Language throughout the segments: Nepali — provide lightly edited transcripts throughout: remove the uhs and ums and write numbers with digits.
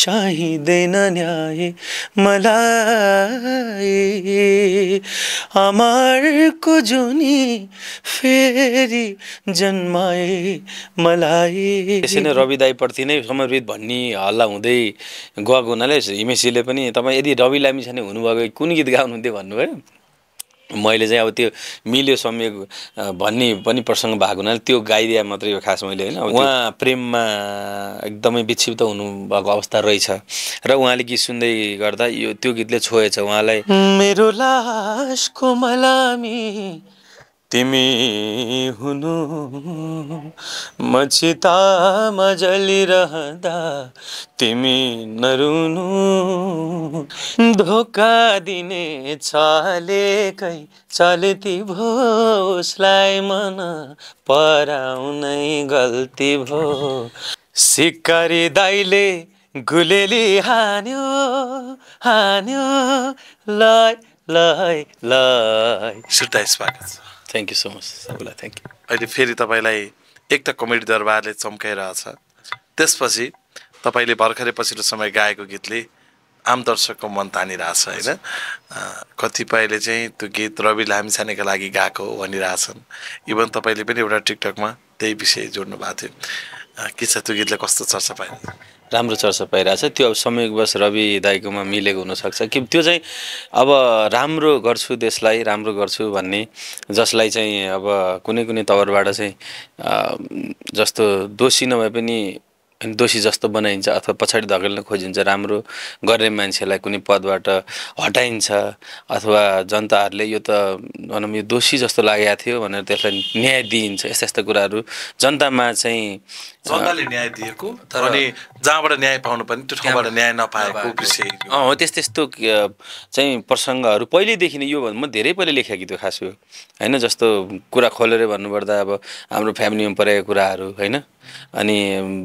चाहिँदैन न्याय मलाई अमरको जुनी फेरि जन्माए मलाई। त्यसै नै रवि दाईप्रति नै समर्पित भन्ने हल्ला हुँदै गएको हुनाले हिमेशीले पनि तपाईँ यदि रवि लामिछाने हुनुभएको कुन गीत गाउनुहुन्थ्यो भन्नुभयो। मैले चाहिँ अब त्यो मिल्यो संयोग भन्ने पनि प्रसङ्ग भएको हुनाले त्यो गाइदिए मात्रै हो खास मैले होइन। उहाँ प्रेममा एकदमै विक्षिप्त हुनुभएको अवस्था रहेछ र उहाँले गीत सुन्दै गर्दा यो त्यो गीतले छोएछ उहाँलाई। मेरो लासको मलामी तिमी हुनु म चितामा जलिरहँदा तिमी नरुनु धोका दिने चालेकै चल्ती भो उसलाई मन पराउनै गल्ती भो सिकारी दाइले गुलेली हान्यो हान्यो लै लै लै। सुर्ता स्वागत छ। थ्याङ्क यू सो मच सबैलाई थ्याङ्क यू। अहिले फेरि तपाईँलाई एक त कमेडी दरबारले चम्काइरहेछ, त्यसपछि तपाईँले भर्खरै पछिल्लो समय गाएको गीतले आम दर्शकको मन तानिरहेछ होइन। कतिपयले चाहिँ त्यो गीत रवि लामिछानेका लागि गाएको भनिरहेछन्। इभन तपाईँले पनि एउटा टिकटकमा त्यही विषय जोड्नु भएको थियो। के छ त्यो गीतले कस्तो चर्चा पाइरहेछ? राम्रो चर्चा पाइरहेछ। त्यो अब संयोगवश रवि दाइकोमा मिलेको हुनसक्छ कि त्यो चाहिँ अब राम्रो गर्छु देशलाई राम्रो गर्छु भन्ने जसलाई चाहिँ अब कुनै कुनै तवरबाट चाहिँ जस्तो दोषी नभए पनि दोषी जस्तो बनाइन्छ अथवा पछाडि धकेल्न खोजिन्छ, राम्रो गर्ने मान्छेलाई कुनै पदबाट हटाइन्छ अथवा जनताहरूले यो त भनौँ यो दोषी जस्तो लागेको थियो भनेर त्यसलाई न्याय दिइन्छ। यस्ता यस्ता कुराहरू जनतामा चाहिँ जनताले न्याय दिएको अनि जहाँबाट न्याय पाउनु पनि त्यो ठाउँबाट न्याय नपाएको विषय हो। त्यस्तो चाहिँ प्रसङ्गहरू पहिल्यैदेखि नै यो म धेरै पहिले लेखेको गीत हो खास हो होइन। जस्तो कुरा खोलेर भन्नुपर्दा अब हाम्रो फ्यामिलीमा परेका कुराहरू होइन, अनि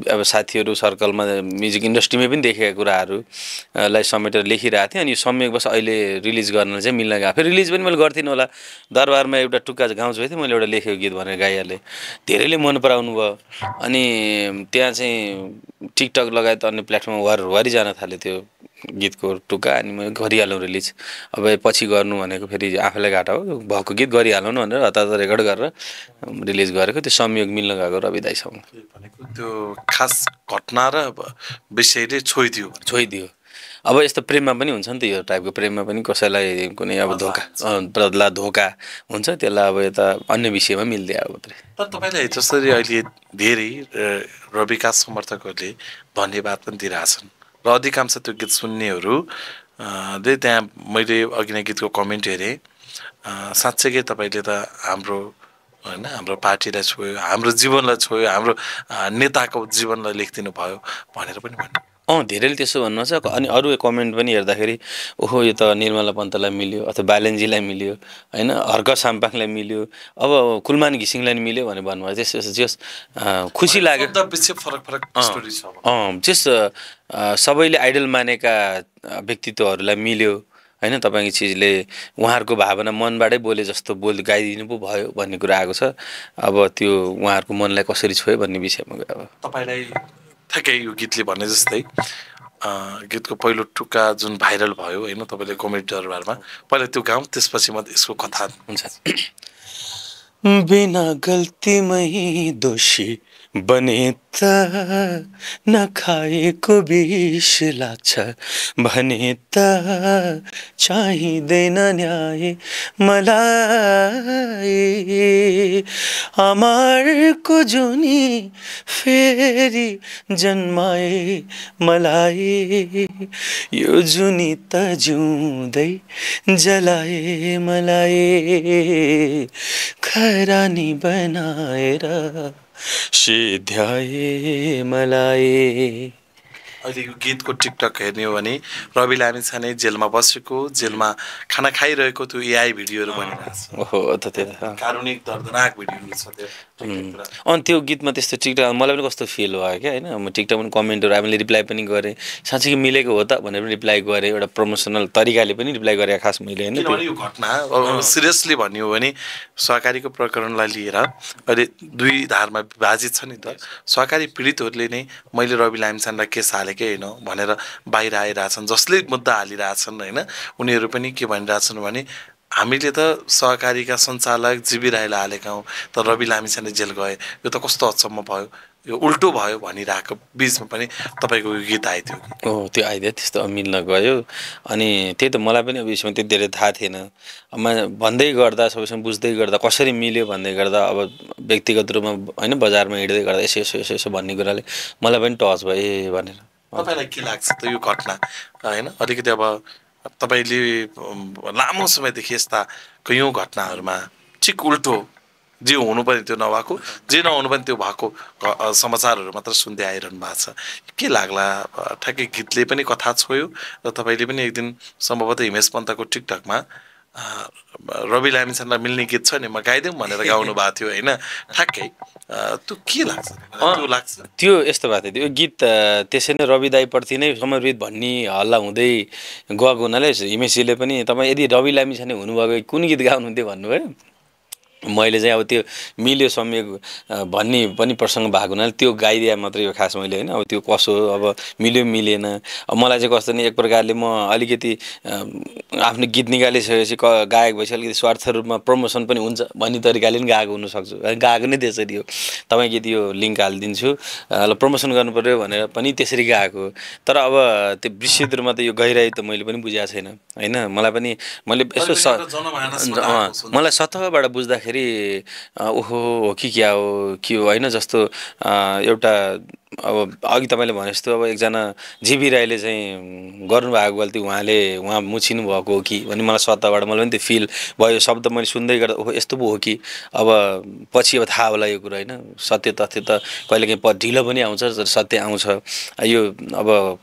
अब साथीहरू सर्कलमा म्युजिक इन्डस्ट्रीमै पनि देखेका कुराहरूलाई समेटेर लेखिरहेको थिएँ। अनि यो संयोगवश अहिले रिलिज गर्न चाहिँ मिल्न गएको। फेरि रिलिज पनि मैले गर्थेँ होला, दरबारमा एउटा टुक्का गाउँछु थिएँ मैले एउटा लेखेको गीत भनेर गाइहालेँ, धेरैले मन पराउनु भयो। अनि त्यहाँ चाहिँ टिकटक लगायत अन्य प्लेटफर्ममा वारी जान थाल्यो त्यो गीतको टुक्का। अनि मैले गरिहालौँ रिलिज, अब पछि गर्नु भनेको फेरि आफैलाई घाटा हो, भएको गीत गरिहालौँ न भनेर हतार रेकर्ड गरेर रिलिज गरेको। त्यो संयोग मिल्न गएको रवि दाइसँग भनेको त्यो खास घटना र विषयले छोइदियो। अब यस्तो प्रेममा पनि हुन्छ नि त, यो टाइपको प्रेममा पनि कसैलाई कुनै अब धोका हुन्छ, त्यसलाई अब यता अन्य विषयमा मिल्दै अब मात्रै। तर तपाईँलाई जसरी अहिले धेरै रविका समर्थकहरूले धन्यवाद पनि दिइरहेछन् र अधिकांश त्यो गीत सुन्नेहरूले त्यहाँ मैले अघि नै गीतको कमेन्ट हेरेँ, साँच्चैकै तपाईँले त हाम्रो होइन हाम्रो पार्टीलाई छोयो, हाम्रो जीवनलाई छोयो, हाम्रो नेताको जीवनलाई लेखिदिनु भयो भनेर पनि भन्नु। धेरैले त्यसो भन्नुहुन्छ। अनि अरू कमेन्ट पनि हेर्दाखेरि ओहो यो त निर्मला पन्तलाई मिल्यो अथवा बालेन्जीलाई मिल्यो होइन, हर्क साम्पाङलाई मिल्यो, अब कुलमान घिसिङलाई मिल्यो भनेर भन्नुभयो। त्यस खुसी लाग्यो। त्यस सबैले आइडल मानेका व्यक्तित्वहरूलाई मिल्यो होइन, तपाईँको चिजले उहाँहरूको भावना मनबाटै बोले जस्तो गाइदिनु पो भयो भन्ने कुरा आएको छ। अब त्यो उहाँहरूको मनलाई कसरी छोयो भन्ने विषयमा गयो। अब तपाईँलाई ठ्याक्कै यो गीतले भने जस्तै गीतको पहिलो टुक्का जुन भाइरल भयो होइन तपाईँले कमेडी दरबारमा, पहिला त्यो गाउँ त्यसपछि म यसको कथा हुन्छ। बिना गल्तीमै दोषी बने त नखाएको विष लाग्छ भने त चाहिँदैन न्याय मलाई अमरको जुनी फेरि जन्माए मलाई यो जुनी त जिउँदै जलाए मलाई खरानी बनाएर सिध्याए मलाई। अहिले यो गीतको टिकटक हेर्ने हो भने रवि लामिछाने जेलमा बसेको, जेलमा खाना खाइरहेको त्यो एआई भिडियोहरू बनिरहेछ। ओहो त त्यो कारुणिक दर्दनाक भिडियोहरू छ त्यो। अनि त्यो गीतमा त्यस्तो टिकटक मलाई पनि कस्तो फिल भयो क्या होइन। म टिकटक पनि कमेन्टहरू हामीले रिप्लाई पनि गरेँ, साँच्चै मिलेको हो त भनेर पनि रिप्लाई गरेँ, एउटा प्रमोसनल तरिकाले पनि रिप्लाई गरेँ खास मैले होइन। किनभने यो घटना सिरियसली भन्यो भने सहकारीको प्रकरणलाई लिएर अहिले दुई धारमा विभाजित छ नि त। सहकारी पीडितहरूले नै मैले रवि लामिछानेलाई केस हालेँ हालेकै होइन भनेर बाहिर आइरहेछन्, जसले मुद्दा हालिरहेछन् होइन, उनीहरू पनि के भनिरहेछन् भने हामीले त सहकारीका सञ्चालक जीवी राईलाई हालेका हौँ, तर रवि लामिछाने जेल गए, यो त कस्तो अचम्म भयो, यो उल्टो भयो भनिरहेको बिचमा पनि तपाईँको यो गीत आइदियो। त्यो आइदियो, त्यस्तो मिल्न गयो। अनि त्यही त मलाई पनि अब यसमा त्यति धेरै थाहा थिएन। भन्दै गर्दा सबैसँग बुझ्दै गर्दा कसरी मिल्यो भन्दै गर्दा अब व्यक्तिगत रूपमा होइन बजारमा हिँड्दै गर्दा यसो यसो यसो यसो भन्ने कुराले मलाई पनि टच भयो भनेर। तपाईँलाई के लाग्छ त यो घटना होइन? अलिकति अब तपाईँले लामो समयदेखि यस्ता कैयौँ घटनाहरूमा ठिक उल्टो जे हुनुपर्ने त्यो नभएको, जे नहुनु पनि त्यो भएको समाचारहरू मात्र सुन्दै आइरहनु भएको छ। के लाग्ला? ठ्याक्कै गीतले पनि कथा छोयो र तपाईँले पनि एक दिन सम्भवतः हिमेश पन्तको टिकटकमा रवि लामिछानेलाई मिल्ने गीत छ नि म गाइदिउँ भनेर गाउनु भएको थियो होइन? ठ्याक्कै त्यो के लाग्छ? त्यो लाग्छ त्यो यस्तो भएको थियो, त्यो गीत त्यसै नै रवि दाईप्रति नै समर्पित भन्ने हल्ला हुँदै गएको हुनाले हिमेशजीले पनि तपाईँ यदि रवि लामिछाने हुनुभएको कुन गीत गाउनुहुन्थ्यो भन्नुभयो। मैले चाहिँ अब त्यो मिल्यो सम्यक भन्ने पनि प्रसङ्ग भएको हुनाले त्यो गाइदिए मात्रै हो खास मैले होइन। अब त्यो कसो हो, अब मिल्यो मिलेन, अब मलाई चाहिँ कस्तो नि एक प्रकारले म अलिकति आफ्नो गीत निकालिसकेपछि गायक भएपछि अलिकति स्वार्थ रूपमा प्रमोसन पनि हुन्छ भन्ने तरिकाले पनि गाएको हुनसक्छु, गाएको नै त्यसरी हो। तपाईँ गीत यो लिङ्क हालिदिन्छु ल प्रमोसन गर्नु पऱ्यो भनेर पनि त्यसरी गाएको। तर अब त्यो विस्तृत रूपमा त यो गहिराई त मैले पनि बुझाएको छैन होइन। मलाई पनि मैले यसो मलाई सतहबाट बुझ्दाखेरि ओहो हो कि क्या हो के हो होइन जस्तो एउटा अब अघि तपाईँले भने जस्तो अब एकजना जीवी राईले चाहिँ गर्नुभएको गल्ती उहाँ मुछिनु भएको हो कि भन्ने मलाई सतहबाट मलाई पनि त्यो फिल भयो। शब्द मैले सुन्दै गर्दा ओहो यस्तो पो हो कि अब पछि अब थाहा होला यो कुरा होइन। सत्य तथ्य त कहिलेकाहीँ ढिलो पनि आउँछ, सत्य आउँछ। यो अब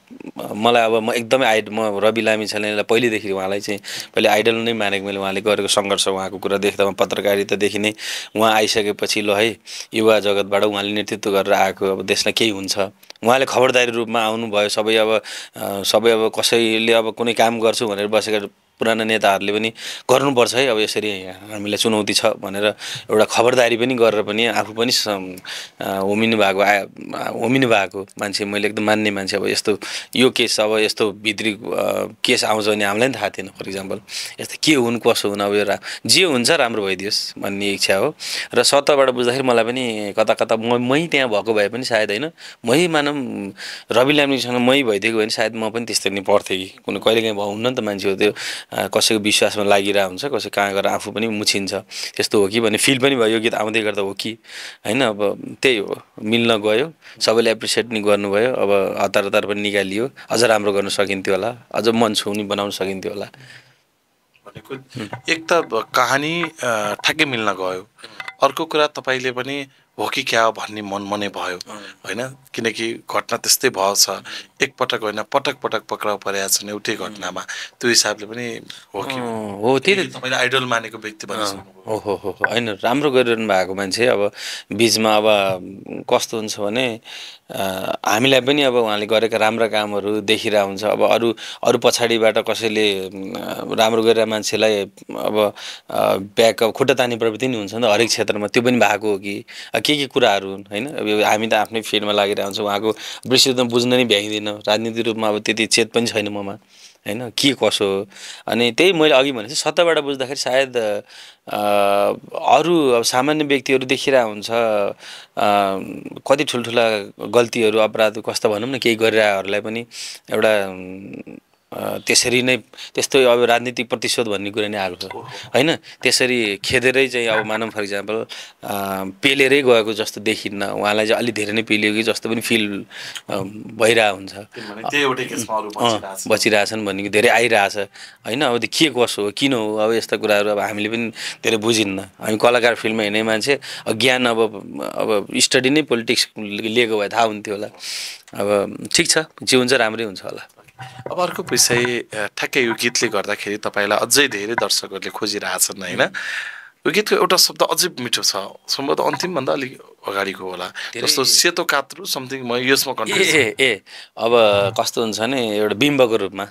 मलाई अब म एकदमै म रवि लामिछानेलाई पहिलेदेखि उहाँलाई चाहिँ पहिले आइडल नै मानेको मैले। उहाँले गरेको सङ्घर्ष उहाँको कुरा देख्दा पत्रकारितादेखि नै उहाँ आइसकेपछि ल है युवा जगतबाट उहाँले नेतृत्व गरेर आएको, अब देशलाई केही हुन्छ उहाँले खबरदारी रूपमा आउनुभयो। सबै अब कसैले अब कुनै काम गर्छु भनेर बसेका पुराना नेताहरूले पनि गर्नुपर्छ है, अब यसरी हामीलाई चुनौती छ भनेर एउटा खबरदारी पनि गरेर पनि आफू पनि होमिनु भएको मान्छे मैले एकदम मान्ने मान्छे। अब यस्तो यो केस अब यस्तो भित्री केस आउँछ भने हामीलाई पनि थाहा थिएन। फर इक्जाम्पल यस्तो के हुन् कसो हुन्, अब यो जे हुन्छ राम्रो भइदियोस् भन्ने इच्छा हो। र सतहबाट बुझ्दाखेरि मलाई पनि कता कता मै त्यहाँ भएको भए पनि सायद होइन मै मानौँ रवि लामिछाने मै भइदिएको भने सायद म पनि त्यस्तै नै पर्थेँ कि कुनै कहिलेकाहीँ हुन्न नि त मान्छे हो त्यो कसैको विश्वासमा लागिरहेको हुन्छ, कसै कहाँ गएर आफू पनि मुछिन्छ त्यस्तो हो कि भन्ने फिल पनि भयो। यो गीत आउँदै गर्दा हो कि होइन। अब त्यही हो, मिल्न गयो, सबैले एप्रिसिएट नि गर्नुभयो। अब हतार पनि निकालियो, अझ राम्रो गर्न सकिन्थ्यो होला, अझ मन छुनी बनाउन सकिन्थ्यो होला। एक त कहानी ठ्याक्कै मिल्न गयो, अर्को कुरा तपाईँले पनि हो कि क्या हो भन्ने मनै भयो होइन। किनकि घटना त्यस्तै भयो छ, एकपटक होइन पटक पक्राउ परेका छन् एउटै घटनामा। त्यो हिसाबले पनि हो कि हो त्यही त तपाईँले आइडल मानेको व्यक्ति हो होइन राम्रो गरिरहनु भएको मान्छे। अब बिचमा अब कस्तो हुन्छ भने हामीलाई पनि अब उहाँले गरेका राम्रा कामहरू देखिरहेको हुन्छ। अब अरू पछाडिबाट कसैले राम्रो गरेर मान्छेलाई अब ब्याकअप खुट्टा तान्ने प्रवृत्ति नि हुन्छ नि त हरेक क्षेत्रमा, त्यो पनि भएको हो कि के कुराहरू हुन् होइन। अब हामी त आफ्नै फिल्डमा लागिरहेको हुन्छ, उहाँको विस्तृतमा बुझ्न नै भ्याइँदैन, राजनीतिक रूपमा अब त्यति चेत पनि छैन ममा होइन के कसो हो। अनि त्यही मैले अघि भनेको सतहबाट बुझ्दाखेरि सायद अरू अब सामान्य व्यक्तिहरू देखिरहेको हुन्छ कति ठुल्ठुला गल्तीहरू अपराध कस्तो भनौँ न केही गरिरहेहरूलाई पनि एउटा त्यसरी नै त्यस्तो अब राजनीतिक प्रतिशोध भन्ने कुरा नै आएको छ होइन। त्यसरी खेदेरै चाहिँ अब मानौँ फर इक्जाम्पल पेलेरै गएको जस्तो देखिन्न, उहाँलाई चाहिँ अलिक धेरै नै पेलियो कि जस्तो पनि फिल भइरहेको हुन्छ। बचिरहेछन् भन्ने धेरै आइरहेछ होइन। अब त्यो के कसो हो किन हो अब यस्ता कुराहरू अब हामीले पनि धेरै बुझिन्न। हामी कलाकार फिल्डमा हिँड्ने मान्छे ज्ञान अब स्टडी नै पोलिटिक्स लिएको भए थाहा हुन्थ्यो होला। अब ठिक छ जे हुन्छ राम्रै हुन्छ होला। अब अर्को विषय ठ्याक्कै यो गीतले गर्दाखेरि तपाईँलाई अझै धेरै दर्शकहरूले खोजिरहेछन् होइन। यो गीतको एउटा शब्द अझै मिठो छ, सम्भवतः अन्तिमभन्दा अलिक अगाडिको होला, जस्तो सेतो कात्रु समथिङ म यसमा अब कस्तो हुन्छ भने एउटा बिम्बको रूपमा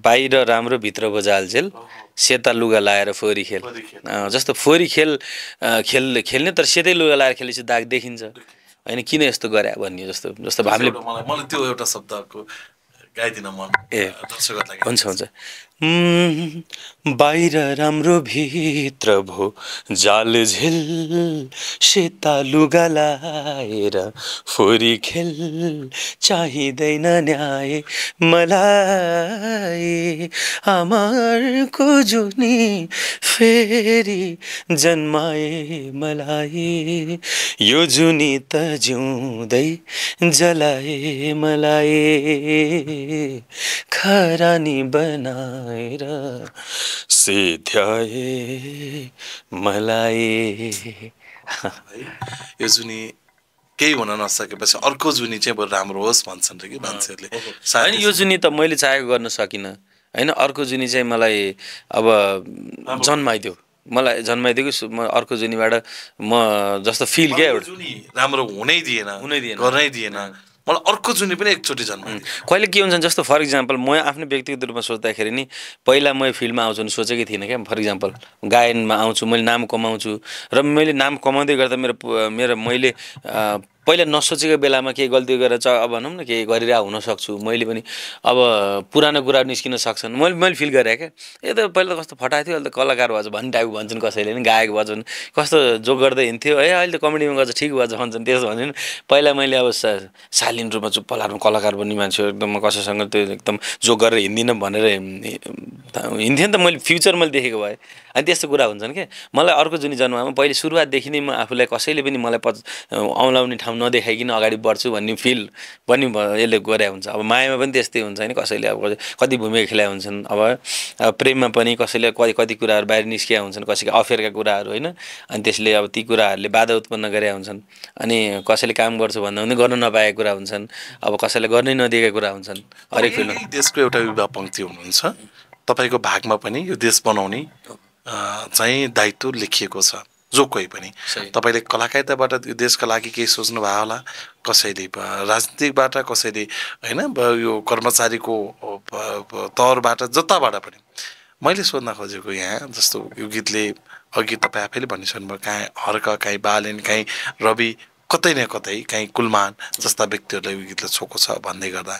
बाहिर राम्रो भित्र बजालजेल सेता लुगा लाएर फोरी खेल जस्तो फोरी खेल्ने तर सेतै लुगा लाएर खेलेपछि दाग देखिन्छ होइन किन यस्तो गरे भन्ने जस्तो जस्तो हामीले मलाई त्यो एउटा शब्दको गाइदिन मन ए दर्शकहरूलाई हुन्छ हुन्छ बाहिर राम्रो भित्र भो जाल झेल सेता लुगा लाएर फोरी खेल चाहिँदैन न्याय मलाई आमाको जुनी फेरि जन्माए मलाई यो जुनी त जिउँदै जलाए मलाई खरानी बनाएर सिध्याए मलाई यो जुनी केही हुन नसकेपछि अर्को जुनी चाहिँ बरु राम्रो होस् भन्छन् कि मान्छेहरूले होइन यो जुनी त मैले चाहेको गर्न सकिनँ होइन अर्को जुनी चाहिँ मलाई अब जन्माइदियो मलाई जन्माइदियो कि म अर्को जुनीबाट म जस्तो फिल क्या एउटा जुनी राम्रो हुनै दिएन गर्नै दिएन मलाई अर्को जुनी पनि एकचोटि जन्माइदियो कहिले के हुन्छ जस्तो फर इक्जाम्पल म आफ्नो व्यक्तिगत रूपमा सोच्दाखेरि नि पहिला म फिल्डमा आउँछु भने सोचेकै थिइनँ क्या फर इक्जाम्पल गायनमा आउँछु मैले नाम कमाउँछु र मैले नाम कमाउँदै गर्दा मेरो मैले पहिला नसोचेको बेलामा केही गल्ती गरेर अब भनौँ न केही गरिरहेको हुनसक्छु मैले पनि अब पुरानो कुराहरू निस्किन सक्छन् मैले फिल गरेँ क्या यो त पहिला त कस्तो फटाएको थियो अहिले त कलाकार भएछ भन्ने टाइपको भन्छन् कसैले नि गायक भएछ भने कस्तो जोक गर्दै हिँड्थ्यो है अहिले त कमेडीमा गर्छ ठिक भएछ भन्छन् त्यसो भन्छन् पहिला मैले अब शालीन रूपमा चुप्प लाएर कलाकार बन्ने मान्छे एकदम म कसैसँग त्यो एकदम जोक गरेर हिँड्दिनँ भनेर हिँड्थेँ नि त मैले फ्युचर मैले देखेको भए अनि त्यस्तो कुरा हुन्छन् क्या मलाई अर्को जुनी जन्ममा पहिले सुरुवातदेखि नै म आफूलाई कसैले पनि मलाई औँलाउने ठाउँ नदेखाइकन अगाडि बढ्छु भन्ने फिल पनि यसले गरे हुन्छ अब मायामा पनि त्यस्तै हुन्छ होइन कसैले अब कति भूमिका खेलाए हुन्छन् अब प्रेममा पनि कसैले कति कुराहरू बाहिर निस्किया हुन्छन् कसैको अफेयरका कुराहरू होइन अनि त्यसले अब ती कुराहरूले बाधा उत्पन्न गरे हुन्छन् अनि कसैले काम गर्छु भन्दा पनि गर्न नपाएका कुरा हुन्छन् अब कसैले गर्नै नदिएका कुरा हुन्छन् हरेक फिल्म देशको एउटा युवा पङ्क्ति हुनुहुन्छ तपाईँको भागमा पनि यो देश बनाउने चाहिँ दायित्व लेखिएको छ जो कोही पनि तपाईँले कलाकारिताबाट यो देशका लागि केही सोच्नु भयो होला कसैले राजनीतिकबाट कसैले होइन यो कर्मचारीको तौरबाट जताबाट पनि मैले सोध्न खोजेको यहाँ जस्तो यो गीतले अघि तपाईँ आफैले भनिसक्नुभयो काहीँ हर्क काहीँ बालेन काहीँ रवि कतै न कतै काहीँ कुलमान जस्ता व्यक्तिहरूलाई यो गीतले छोएको छ भन्दै गर्दा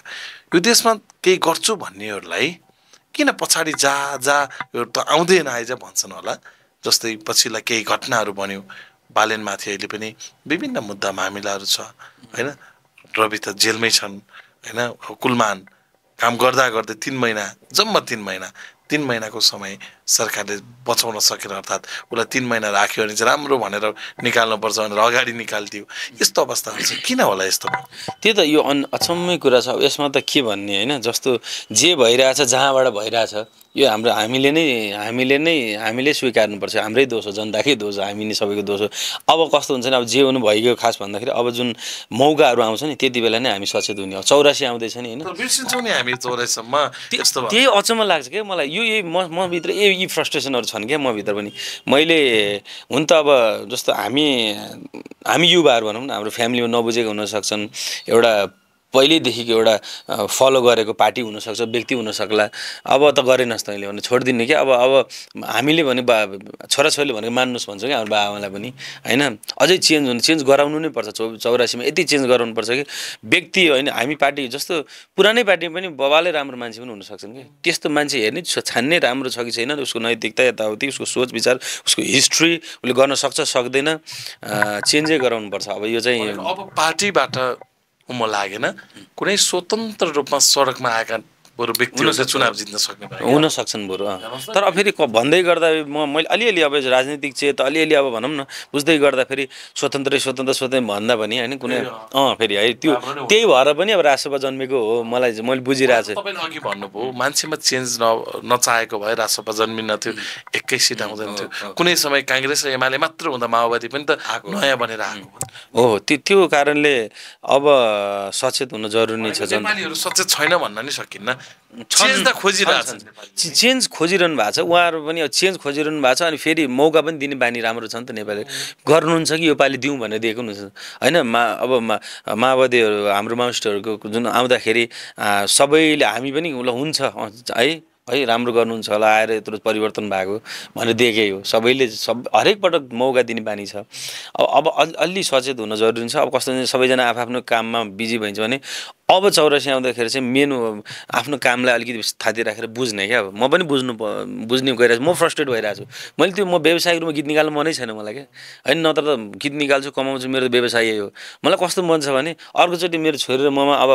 यो देशमा केही गर्छु भन्नेहरूलाई किन पछाडि जा यो त आउँदैन आइज भन्छन् होला जस्तै पछिल्ला केही घटनाहरू बन्यो बालेनमाथि अहिले पनि विभिन्न मुद्दा मामिलाहरू छ होइन रवि त जेलमै छन् होइन कुलमान काम गर्दा गर्दै 3 महिना जम्मा 3 महिनाको समय सरकारले बचाउन सकेन अर्थात् उसलाई 3 महिना राख्यो भने चाहिँ राम्रो भनेर निकाल्नुपर्छ भनेर अगाडि निकालिदियो यस्तो अवस्था हुन्छ किन होला यस्तो त्यो त यो अचम्मै कुरा छ यसमा त के भन्ने होइन जस्तो जे भइरहेछ जहाँबाट भइरहेछ यो हामीले स्वीकार्नुपर्छ हाम्रै दोष हो जनताकै दोष हो हामी नै सबैको दोष हो अब कस्तो हुन्छ नि अब जे हुनु भइगयो खास भन्दाखेरि अब जुन मौकाहरू आउँछ नि त्यति बेला नै हामी सचेत हुने हो 84 आउँदैछ नि होइन बिर्सिन्छौँ नि हामी 84 सम्म त्यही अचम्म लाग्छ क्या मलाई यो म भित्र यी फ्रस्ट्रेसनहरू छन् क्या म भित्र पनि मैले हुन त अब जस्तो हामी युवाहरू भनौँ न हाम्रो फ्यामिलीमा नबुझेको हुन सक्छन् एउटा पहिल्यैदेखिको एउटा फलो गरेको पार्टी हुनसक्छ व्यक्ति हुनसक्ला अब त गरेनस् तैँले भने छोडिदिने क्या अब हामीले भने छोराछोरीले भनेको मान्नुहोस् भन्छ क्या हाम्रो बाबाआमालाई पनि होइन अझै चेन्ज गराउनु नै पर्छ 84 मा यति चेन्ज गराउनु पर्छ कि व्यक्ति होइन हामी पार्टी जस्तो पुरानै पार्टीमा पनि बबाले राम्रो मान्छे पनि हुनसक्छन् कि त्यस्तो मान्छे हेर्ने छान्ने राम्रो छ कि छैन उसको नैतिकता यताउति उसको सोच विचार उसको हिस्ट्री उसले गर्न सक्छ सक्दैन चेन्जै गराउनुपर्छ अब यो चाहिँ अब पार्टीबाट म लागेन कुनै स्वतन्त्र रूपमा सडकमा आएका बरु व्यक्तिहरूले चुनाव जित्न सक्ने हुन सक्छन् बरु तर फेरि भन्दै गर्दा मैले अलिअलि अब राजनीतिक चेत अलिअलि अब भनौँ न बुझ्दै गर्दा फेरि स्वतन्त्र भन्दा पनि होइन कुनै फेरि है त्यो त्यही भएर पनि अब राजसभा जन्मेको हो मैले बुझिरहेको छु तपाईँले अघि भन्नुभयो मान्छेमा चेन्ज नचाहेको भए राजसभा जन्मिन्थ्यो 21 सिट आउँदैन थियो कुनै समय काङ्ग्रेस र एमाले मात्र हुँदा माओवादी पनि त नयाँ बनेर आएको हो त्यो कारणले अब सचेत हुन जरुरी छ नेपालीहरू सचेत छैन भन्न नि सकिन्न चेन्ज खोजिरहनु भएको छ उहाँहरू पनि चेन्ज खोजिरहनु भएको छ अनि फेरि मौका पनि दिने बानी राम्रो छ नि त नेपाली गर्नुहुन्छ कि यो पालि दिउँ भनेर दिएको हुन्छ होइन अब माओवादीहरू हाम्रो माओइस्टहरूको जुन आउँदाखेरि सबैले हामी पनि ल हुन्छ है है राम्रो गर्नुहुन्छ होला आएर यत्रो परिवर्तन भएको भनेर देखेँ हो सबैले हरेक पटक मौका दिने बानी छ अब अलि सचेत हुन जरुरी छ अब कस्तो सबैजना आफ्नो काममा बिजी भइन्छ भने अब चौरसी आउँदाखेरि चाहिँ मेन आफ्नो कामलाई अलिकति थाती राखेर बुझ्ने क्या अब म पनि बुझ्ने गइरहेको छु म फ्रस्ट्रेट भइरहेको छु मैले त्यो म व्यवसायिक रूपमा गीत निकाल्नु मनै छैन मलाई क्या होइन नत्र त गीत निकाल्छु कमाउँछु मेरो व्यवसाय यही हो मलाई कस्तो मन छ भने अर्कोचोटि मेरो छोरी र ममा अब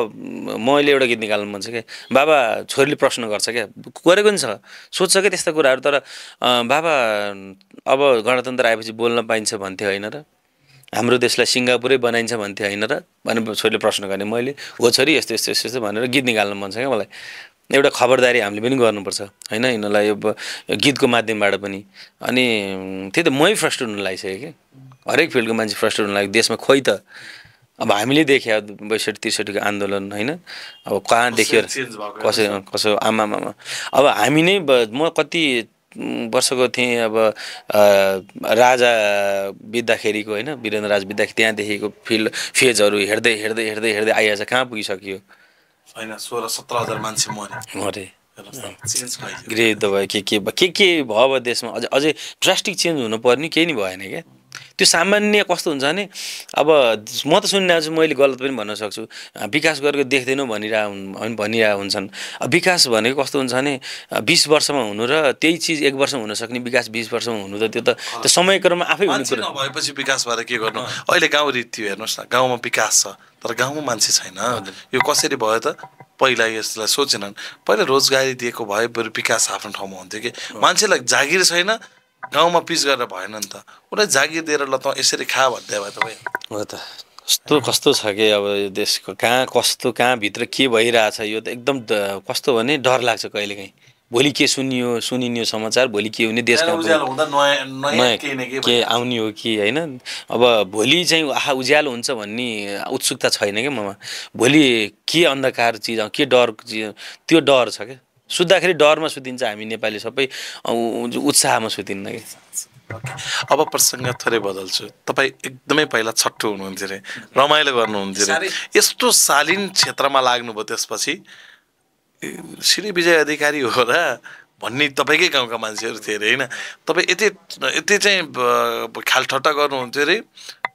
मैले एउटा गीत निकाल्नु मन छ क्या बाबा छोरीले प्रश्न गर्छ क्या गरेको नि छ सोध्छ क्या त्यस्ता कुराहरू तर बाबा अब गणतन्त्र आएपछि बोल्न पाइन्छ भन्थ्यो होइन र हाम्रो देशलाई सिङ्गापुरै बनाइन्छ भन्थ्यो होइन र भनेर छोरीले प्रश्न गर्ने मैले हो छोरी यस्तो यस्तो यस्तो यस्तो भनेर गीत निकाल्नु मन छ क्या मलाई एउटा खबरदारी हामीले पनि गर्नुपर्छ होइन यिनीहरूलाई यो गीतको माध्यमबाट पनि अनि त्यही त मै फ्रस्ट्रेट हुन लागिसकेँ कि हरेक फिल्डको मान्छे फ्रस्ट्रेट हुन लाग्यो देशमा खोइ त अब हामीले देख्यो 62-63को आन्दोलन होइन अब कहाँ देख्यो कसो आमामा अब हामी नै म कति वर्षको थिएँ अब राजा बित्दाखेरिको होइन वीरेन्द्र राज बित्दाखेरि त्यहाँदेखिको फेजहरू हेर्दै हेर्दै हेर्दै हेर्दै आइहाल्छ कहाँ पुगिसक्यो होइन 16-17 हजार मान्छे मरे गृहयुद्ध भयो के भयो अब देशमा अझै ड्रास्टिक चेन्ज हुनुपर्ने केही नि भएन क्या त्यो सामान्य कस्तो हुन्छ भने अब म त सुनिरहेको छु मैले गलत पनि भन्न सक्छु विकास गरेको देख्दैनौ भनिरहेको हुन्छन् विकास भनेको कस्तो हुन्छ भने 20 वर्षमा हुनु र त्यही चिज 1 वर्षमा हुन सक्ने विकास 20 वर्षमा हुनु त त्यो समयक्रममा आफै हुने कुरा भएपछि विकास भएर के गर्नु अहिले गाउँ रीति हेर्नुहोस् न गाउँमा विकास छ तर गाउँमा मान्छे छैन यो कसरी भयो त पहिला यसलाई सोचेनन् पहिला रोजगारी दिएको भए बरु विकास आफ्नो ठाउँमा हुन्थ्यो कि मान्छेलाई जागिर छैन गाउँमा पिच गरेर भएन नि त उसलाई जागिर दिएर ल त यसरी खा भन्दै भए त भयो हो त कस्तो छ कि अब यो देशको कहाँ भित्र के भइरहेछ यो त एकदम कस्तो भने डर लाग्छ कहिलेकाहीँ भोलि के सुनियो समाचार भोलि के हुने देशमा के आउने हो कि होइन अब भोलि चाहिँ उज्यालो हुन्छ भन्ने उत्सुकता छैन क्या ममा भोलि के अन्धकार चिज के डर चिज त्यो डर छ क्या सुत्दाखेरि डरमा सुतिन्छ हामी नेपाली सबै उत्साहमा सुतिन्न कि अब प्रसङ्ग थोरै बदल्छु तपाईँ एकदमै पहिला छट्टु हुनुहुन्थ्यो अरे रमाइलो गर्नुहुन्थ्यो अरे यस्तो शालीन क्षेत्रमा लाग्नुभयो त्यसपछि श्री विजय अधिकारी हो र भन्ने तपाईँकै गाउँका मान्छेहरू थिए अरे होइन तपाईँ यति चाहिँ ख्यालठट्टा गर्नुहुन्थ्यो अरे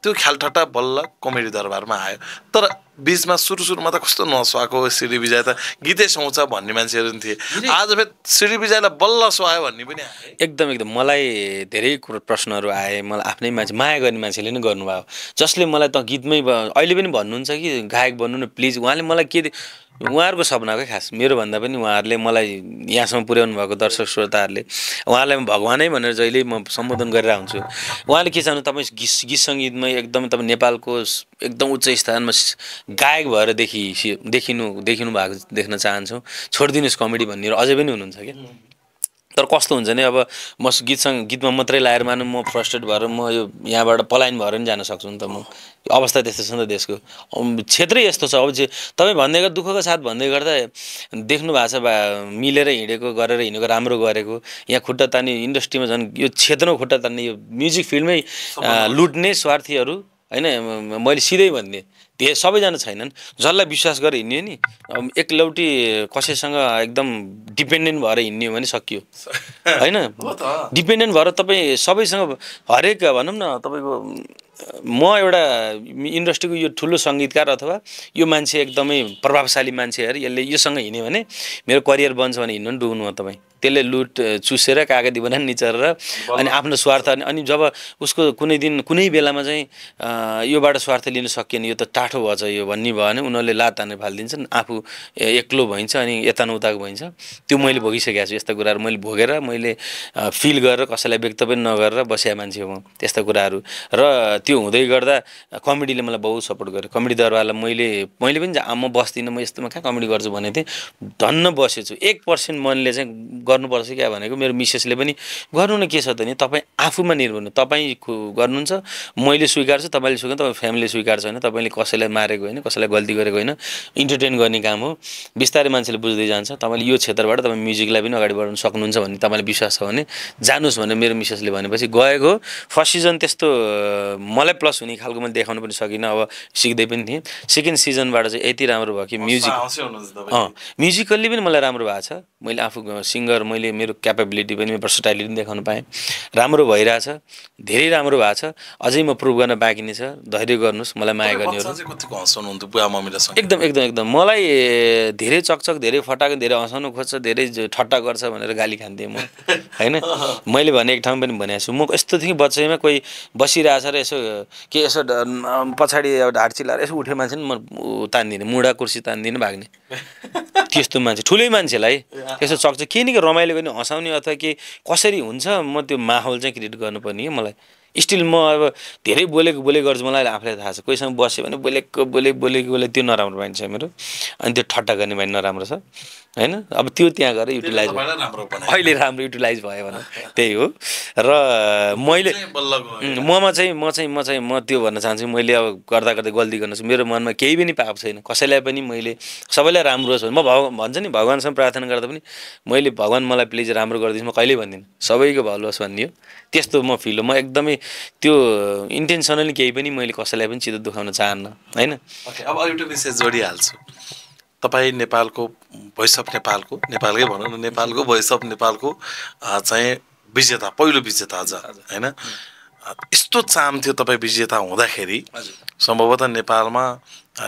त्यो ख्यालठट्टा बल्ल कमेडी दरबारमा आयो तर बिचमा सुरुमा त कस्तो नसुहाएको श्री विजय त गीतै सुहाउँछ भन्ने मान्छेहरू पनि थिए आज फेरि श्री विजयलाई बल्ल सुहायो भन्ने पनि आयो एकदम मलाई धेरै प्रश्नहरू आए मलाई आफ्नै मान्छे माया गर्ने मान्छेले नै गर्नुभयो जसले मलाई त गीतमै अहिले पनि भन्नुहुन्छ कि गायक बन्नु न प्लिज उहाँले मलाई के उहाँहरूको सपनाकै खास मेरो भन्दा पनि उहाँहरूले मलाई यहाँसम्म पुर्याउनु भएको दर्शक श्रोताहरूले उहाँलाई म भगवानै भनेर जहिले म सम्बोधन गरेर हुन्छु उहाँले के चाहनु तपाईँ गीत सङ्गीतमै एकदम तपाईँ नेपालको एकदम उच्च स्थानमा गायक भएर देखिनु भएको देख्न चाहन्छौँ छोडिदिनुहोस् कमेडी भन्ने अझै पनि हुनुहुन्छ कि तर कस्तो हुन्छ नि अब म गीतमा मात्रै लाएर मानौँ म फ्रस्ट्रेट भएर म यो यहाँबाट पलायन भएर पनि जान सक्छु नि त म अवस्था त्यस्तो छ नि त देशको क्षेत्रै यस्तो छ अब तपाईँ भन्दै गर्दा दुःखको साथ भन्दै गर्दा देख्नु भएको छ मिलेर हिँडेको गरेर हिँडेको राम्रो गरेको यहाँ खुट्टा तान्ने इन्डस्ट्रीमा झन् यो क्षेत्रमा खुट्टा तान्ने यो म्युजिक फिल्डमै लुट्ने स्वार्थीहरू होइन मैले सिधै भन्ने सबैजना छैनन् जसलाई विश्वास गरेर हिँड्यो नि एकलौटी कसैसँग एकदम डिपेन्डेन्ट भएर हिँड्ने हो भने सकियो होइन डिपेन्डेन्ट भएर तपाईँ सबैसँग हरेक भनौँ न तपाईँको म एउटा इन्डस्ट्रीको यो ठुलो सङ्गीतकार अथवा यो मान्छे एकदमै प्रभावशाली मान्छे अरे यसले योसँग हिँड्यो भने मेरो करियर बन्छ भने हिँड्नु नि डुब्नु हो तपाईँ त्यसले लुट चुसेर कागती बनाएर निचरेर अनि आफ्नो स्वार्थ अनि जब उसको कुनै दिन कुनै बेलामा चाहिँ योबाट स्वार्थ लिन सकिएन यो त टाठो भएछ यो भन्ने भयो भने उनीहरूले लात हानेर फालिदिन्छन् आफू एक्लो भइन्छ अनि यता नउताको भइन्छ त्यो मैले भोगिसकेको छु यस्ता कुराहरू मैले भोगेर मैले फिल गरेर कसैलाई व्यक्त पनि नगरेर बसेको मान्छे हो म त्यस्ता कुराहरू र त्यो हुँदै गर्दा कमेडीले मलाई बहुत सपोर्ट गर्यो कमेडी दरबारलाई मैले पनि म बस्दिनँ म यस्तोमा कहाँ कमेडी गर्छु भनेको थिएँ धन्न बसेछु 1% मनले चाहिँ गर्नुपर्छ क्या भनेको मेरो मिसेसले पनि गर्नु न के छ त नि तपाईँ आफूमा निर्भर हुनु तपाईँ गर्नुहुन्छ मैले स्वीकार्छु तपाईँले स्वीकार तपाईँ फ्यामिलीले स्वीकार्छ होइन तपाईँले कसैलाई मारेको होइन कसैलाई गल्ती गरेको होइन इन्टरटेन गर्ने काम हो बिस्तारै मान्छेले बुझ्दै जान्छ तपाईँले यो क्षेत्रबाट तपाईँ म्युजिकलाई पनि अगाडि बढाउनु सक्नुहुन्छ भन्ने तपाईँलाई विश्वास छ भने जानुहोस् भनेर मेरो मिसेसले भनेपछि गएको फर्स्ट सिजन त्यस्तो मलाई प्लस हुने खालको मैले देखाउनु पनि सकिनँ अब सिक्दै पनि थिएँ सेकेन्ड सिजनबाट चाहिँ यति राम्रो भयो कि म्युजिकल्ली पनि मलाई राम्रो भएको छ मैले आफू सिङ्गर मैले मेरो क्यापेबिलिटी पनि मेरो पर्सनालिटी पनि देखाउनु पाएँ राम्रो भइरहेछ धेरै राम्रो भएको छ अझै म प्रुभ गर्न बाँकी नै छ धैर्य गर्नुहोस् मलाई माया गर्नेहरू एकदम एकदम एकदम मलाई धेरै चकचक धेरै फटाक धेरै हँसाउनु खोज्छ धेरै ठट्टा गर्छ भनेर गाली खान्थेँ म होइन मैले भने एक ठाउँमा पनि भनेको छु म यस्तो थिएँ बच्चैमा कोही बसिरहेछ र यसो के यसो पछाडि ढाड चिलाएर यसो उठ्यो मान्छे नि म तान्दिनँ मुढा कुर्सी तान्दिनँ भाग्ने त्यस्तो मान्छे ठुलै मान्छेलाई यसो चक्छ के नि रमाइलो गर्ने हँसाउने अथवा के कसरी हुन्छ म त्यो माहौल चाहिँ क्रिएट गर्नुपर्ने हो मलाई स्टिल म अब धेरै बोलेको गर्छु मलाई आफूलाई थाहा छ कोहीसँग बस्यो भने बोलेको त्यो नराम्रो माइन्ड छ मेरो अनि त्यो ठट्टा गर्ने माइन्ड नराम्रो छ होइन अब त्यो त्यहाँ गएर युटिलाइज अहिले राम्रो युटिलाइज भयो भने त्यही हो र मैले म त्यो भन्न चाहन्छु मैले अब गर्दा गल्ती गर्न छु मेरो मनमा केही पनि पाप छैन कसैलाई पनि मैले सबैलाई राम्रो होस् म भन्छ नि भगवान्सँग प्रार्थना गर्दा पनि मैले भगवान् मलाई प्लिज राम्रो गरिदिनुहोस् म कहिल्यै भन्दिनँ सबैको भलो होस् भन्ने हो त्यस्तो म फिल हो म एकदमै त्यो इन्टेन्सनली केही पनि मैले कसैलाई पनि चित्त दुखाउन चाहन्न होइन अब एउटा विषय जोडिहाल्छु तपाईँ नेपालको भोइस अफ नेपालकै भनौँ न नेपालको भोइस अफ नेपालको चाहिँ विजेता पहिलो विजेता अझ होइन यस्तो चाम थियो तपाईँ विजेता हुँदाखेरि सम्भवतः नेपालमा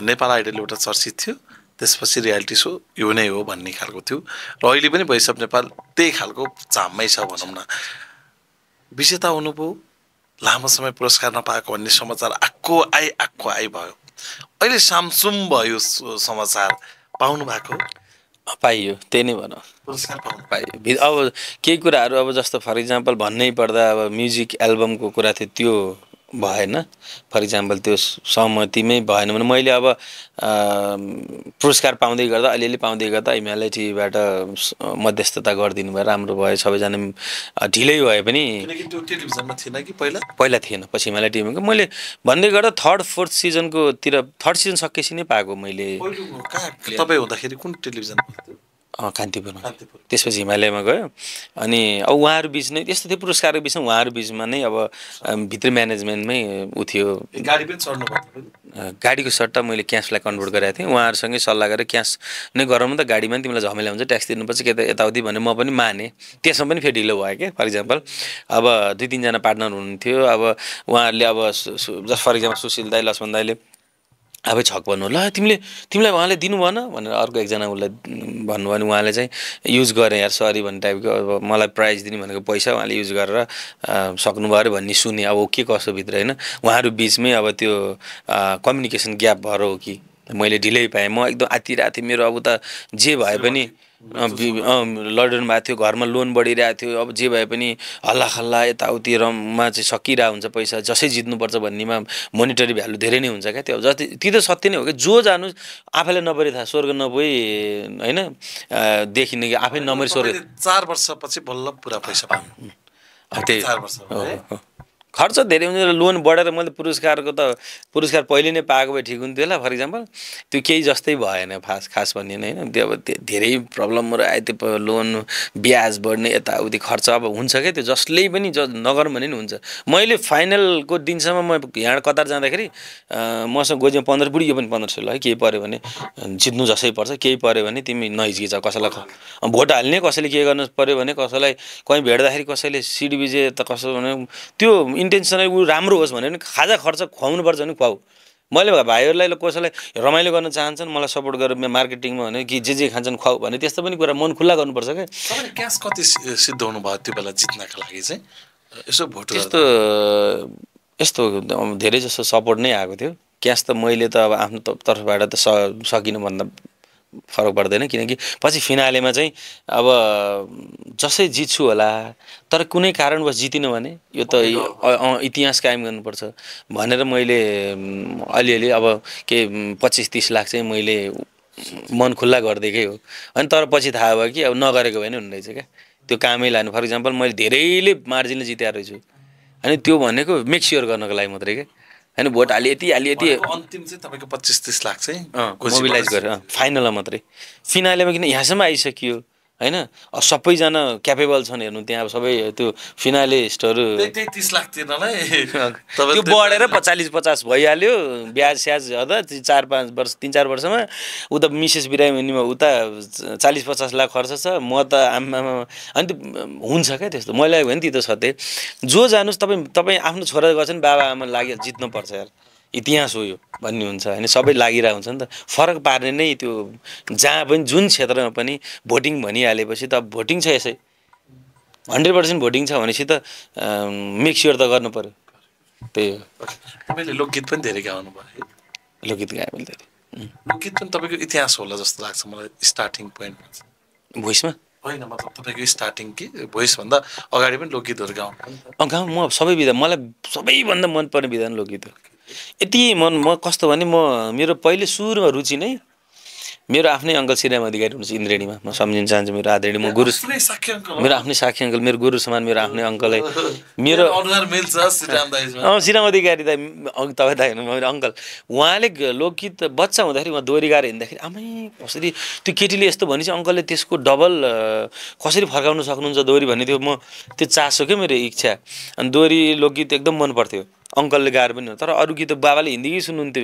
नेपाल आइडल एउटा चर्चित थियो त्यसपछि रियालिटी सो यो नै हो भन्ने खालको थियो र अहिले पनि भोइस अफ नेपाल त्यही खालको चाममै छ भनौँ न विजेता हुनुभयो लामो समय पुरस्कार नपाएको भन्ने समाचार आक्को आइ भयो अहिले सामसुम भयो समाचार पाउनु भएको पाइयो त्यही नै भनौँ पुरस्कार पाइयो अब केही कुराहरू अब जस्तो फर इक्जाम्पल भन्नै पर्दा अब म्युजिक एल्बमको कुरा थियो त्यो भएन फर इक्जाम्पल त्यो सहमतिमै भएन भने मैले अब पुरस्कार पाउँदै गर्दा अलिअलि पाउँदै गर्दा हिमालय टिभीबाट मध्यस्थता गरिदिनु भयो राम्रो भयो सबैजना ढिलै भए पनि टेलिभिजनमा थिएन कि पहिला थिएन पछि हिमालय टिभीमा मैले भन्दै गर्दा थर्ड सिजन सकेपछि नै पाएको मैले तपाईँ हुँदाखेरि कुन टेलिभिजन कान्तिपुरमा त्यसपछि हिमालयमा गयो अनि अब उहाँहरू बिच नै त्यस्तो थियो पुरस्कारको बिचमा उहाँहरू बिचमा नै अब भित्री म्यानेजमेन्टमै उ थियो गाडी पनि चढ्नु पर्यो गाडीको सट्टा मैले क्यासलाई कन्भर्ट गरेको थिएँ उहाँहरूसँगै सल्लाह गरेर क्यास नै गरौँ त गाडीमा पनि तिमीलाई झमेला हुन्छ ट्याक्स दिनुपर्छ के त यताउति भने म पनि माने त्यसमा पनि फेरि ढिलो भयो क्या फर इक्जाम्पल अब 2-3जना पार्टनर हुनुहुन्थ्यो अब उहाँहरूले अब जस्ट फर इक्जाम्पल सुशील दाई लक्ष्मण दाईले अब छक भन्नु ल तिमीलाई उहाँले दिनु भएन भनेर अर्को एकजना उसलाई भन्नुभयो भने उहाँले चाहिँ युज गरेँ यार सरी भन्ने टाइपको अब मलाई प्राइज दिने भनेको पैसा उहाँले युज गरेर सक्नुभयो अरे भन्ने सुने अब के कसो भित्र होइन उहाँहरू बिचमै अब त्यो कम्युनिकेसन ग्याप भएर हो कि मैले ढिलै पाएँ म एकदम आत्तिरहेको थिएँ मेरो अब त जे भए पनि लड्नु भएको थियो घरमा लोन बढिरहेको थियो अब जे भए पनि हल्ला खल्ला यताउति रमा चाहिँ सकिरहेको हुन्छ पैसा जसै जित्नुपर्छ भन्नेमा मोनिटरी भ्यालु धेरै नै हुन्छ क्या त्यो जति ती त सत्य नै हो कि जो जानु आफैलाई नपरि थाहा स्वर्ग नपोइ होइन देखिने कि आफै नमरी स्वर्ग 4 वर्षपछि बल्ल पुरा पैसा पाउनु त्यही 4 वर्ष खर्च धेरै हुन्छ लोन बढेर मैले पुरस्कार पहिले नै पाएको भए ठिक हुन्थ्यो होला फर इक्जाम्पल त्यो केही जस्तै भएन खास भन्ने होइन त्यो अब धेरै प्रब्लमहरू आयो त्यो लोन ब्याज बढ्ने यताउति खर्च अब हुन्छ क्या त्यो जसले पनि नगरौँ भने नि हुन्छ मैले फाइनलको दिनसम्म म यहाँ कतार जाँदाखेरि मसँग गोजीमा 15 बुढी यो पनि 1500 ल है केही पऱ्यो भने जित्नु जसै पर्छ केही पऱ्यो भने तिमी नहिचकिचा कसैलाई भोट हाल्ने कसैले के गर्नु पऱ्यो भने कसैलाई कहीँ भेट्दाखेरि कसैले सिडी विजय त कसो भने त्यो इन्टेन्सनली ऊ राम्रो होस् भने खाजा खर्च खुवाउनुपर्छ भने खुवाऊ मैले भाइहरूलाई कसैलाई रमाइलो गर्न चाहन्छन् मलाई सपोर्ट गरेर मार्केटिङमा भने कि जे खान्छन् खुवाऊ भने त्यस्तो पनि कुरा मन खुल्ला गर्नुपर्छ क्या तपाईँले क्यास कति सिद्धाउनु भयो त्यो बेला जित्नका लागि चाहिँ यसो भोट यस्तो धेरै जस्तो सपोर्ट नै आएको थियो क्यास त मैले त अब आफ्नो तर्फबाट त सकिनँ भन्दा फरक पर्दैन किनकि पछि फिनालेमा चाहिँ अब जसै जित्छु होला तर कुनै कारणवश जितिनँ भने यो त इतिहास कायम गर्नुपर्छ भनेर मैले अलिअलि अब के 25-30 लाख चाहिँ मैले मन खुल्ला गरिदिएकै हो अनि तर पछि थाहा भयो कि अब नगरेको भए नि हुने रहेछ क्या त्यो कामै लानु फर इक्जाम्पल मैले धेरैले मार्जिनले जिताएर रहेछु अनि त्यो भनेको मेक स्योर गर्नको लागि मात्रै के होइन भोट हाली यति अन्तिम चाहिँ तपाईँको 25-30 लाख चाहिँ मोबिलाइज गरेर फाइनलमा मात्रै फिनालेमा किन यहाँसम्म आइसकियो होइन सबैजना क्यापेबल छन् हेर्नु त्यहाँ अब सबै त्यो फिनालिस्टहरू 30 लाख तिर्नलाई त्यो बढेर 40-50 भइहाल्यो ब्याज स्याज हदा 4-5 वर्ष 3-4 वर्षमा उता मिसेस बिरामीमा उता 40-50 लाख खर्च छ म त आमामा अनि त्यो हुन्छ क्या त्यस्तो मैले भने ती त सत्य जो जानुहोस् तपाईँ आफ्नो छोरा गर्छन् बाबा आमा लागि जित्नुपर्छ यार इतिहास हो यो भन्ने हुन्छ होइन सबै लागिरहेको हुन्छ नि त फरक पार्ने नै त्यो जहाँ पनि जुन क्षेत्रमा पनि भोटिङ भनिहालेपछि त भोटिङ छ यसै 100% भोटिङ छ भनेपछि त मेक स्योर त गर्नु पर्यो त्यही हो तपाईँले लोकगीत पनि धेरै गाउनु भयो लोकगीत गाएँ मैले धेरै लोकगीत पनि तपाईँको इतिहास होला जस्तो लाग्छ मलाई स्टार्टिङ पोइन्ट भोइसमा होइन मतलब तपाईँको स्टार्टिङ कि भोइसभन्दा अगाडि पनि लोकगीतहरू गाउनु गाउँ म सबै विधा मलाई सबैभन्दा मनपर्ने विधा नि लोकगीत हो यति म कस्तो भने मेरो पहिले सुरुमा रुचि नै मेरो आफ्नै अङ्कल श्रीराम अधिकारी हुनुहुन्छ इन्द्रेणीमा म सम्झिन चाहन्छु मेरो आदरणीय म गुरु मेरो आफ्नै साखी अङ्कल मेरो गुरु समान मेरो आफ्नै अङ्कललाई मेरो श्रीराम अधिकारी दाइ तपाईँ दाइ हुनु मेरो अङ्कल उहाँले लोकगीत बच्चा हुँदाखेरि उहाँ दोहोरी गाएर हिँड्दाखेरि आमै कसरी त्यो केटीले यस्तो भनेपछि अङ्कलले त्यसको डबल कसरी फर्काउन सक्नुहुन्छ दोहोरी भन्ने थियो म त्यो चासो क्या मेरो इच्छा अनि दोहोरी लोकगीत एकदम मन पर्थ्यो अङ्कलले गाएर पनि हो तर अरू गीत बाबाले हिन्दी गीत सुन्नुहुन्थ्यो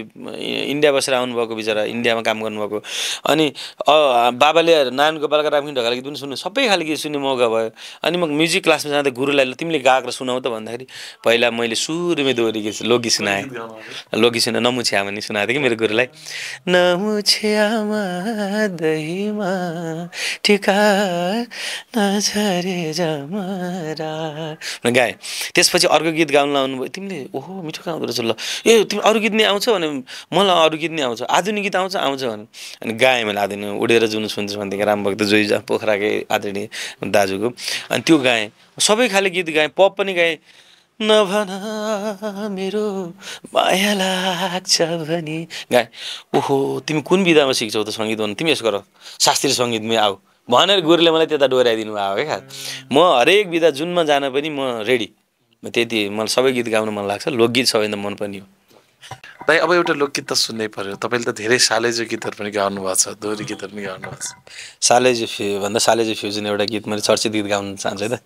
इन्डिया बसेर आउनुभएको बिचरा इन्डियामा काम गर्नुभएको अनि बाबाले नारायण गोपालका रामकिन ढकाल गीत पनि सुन्नु सबै खाले गीत सुन्ने मौका भयो अनि म म्युजिक क्लासमा जाँदा गुरुलाई तिमीले गाएको सुनाऊ त भन्दाखेरि पहिला मैले सुरुमै दोहोरी गीत लोकगीत सुनाएँ लोकगीत सुना नमुछ्या भने सुनाएको थिएँ कि मेरो गुरुलाई नमुछ्यामा दहीमा टिका नझरे जमरा गाएँ त्यसपछि अर्को गीत गाउन लाउनुभयो तिमीले ओहो मिठो गाउँदो रहेछ ल ए तिमी अरू गीत नै आउँछ भने मलाई अरू गीत नै आउँछ आधुनिक गीत आउँछ भने अनि गाएँ मैले आधुनिक उडेर जुन सुन्छ भनेदेखि रामभक्त जोइ पोखराकै आदरणीय दाजुको अनि त्यो गाएँ सबै खाले गीत गाएँ पप पनि गाएँ नभन मेरो माया लाग्छ भने गाएँ ओहो तिमी कुन विधामा सिक्छौ त सङ्गीत भन्नु तिमी यसो गर शास्त्रीय सङ्गीतमै आऊ भनेर गुरुले मलाई त्यता डोहोऱ्याइदिनु भयो क्या म हरेक विधा जुनमा जान पनि म रेडी त्यति मलाई सबै गीत गाउन मन लाग्छ लोकगीत सबैभन्दा मनपर्ने हो दाइ अब एउटा लोकगीत त सुन्नै पर्यो तपाईँले त धेरै सालेजो गीतहरू पनि गाउनु भएको छ दोहोरी गीतहरू पनि गाउनु भएको छ सालेजो फ्युजन एउटा गीत मैले चर्चित गीत गाउन चाहन्छु है त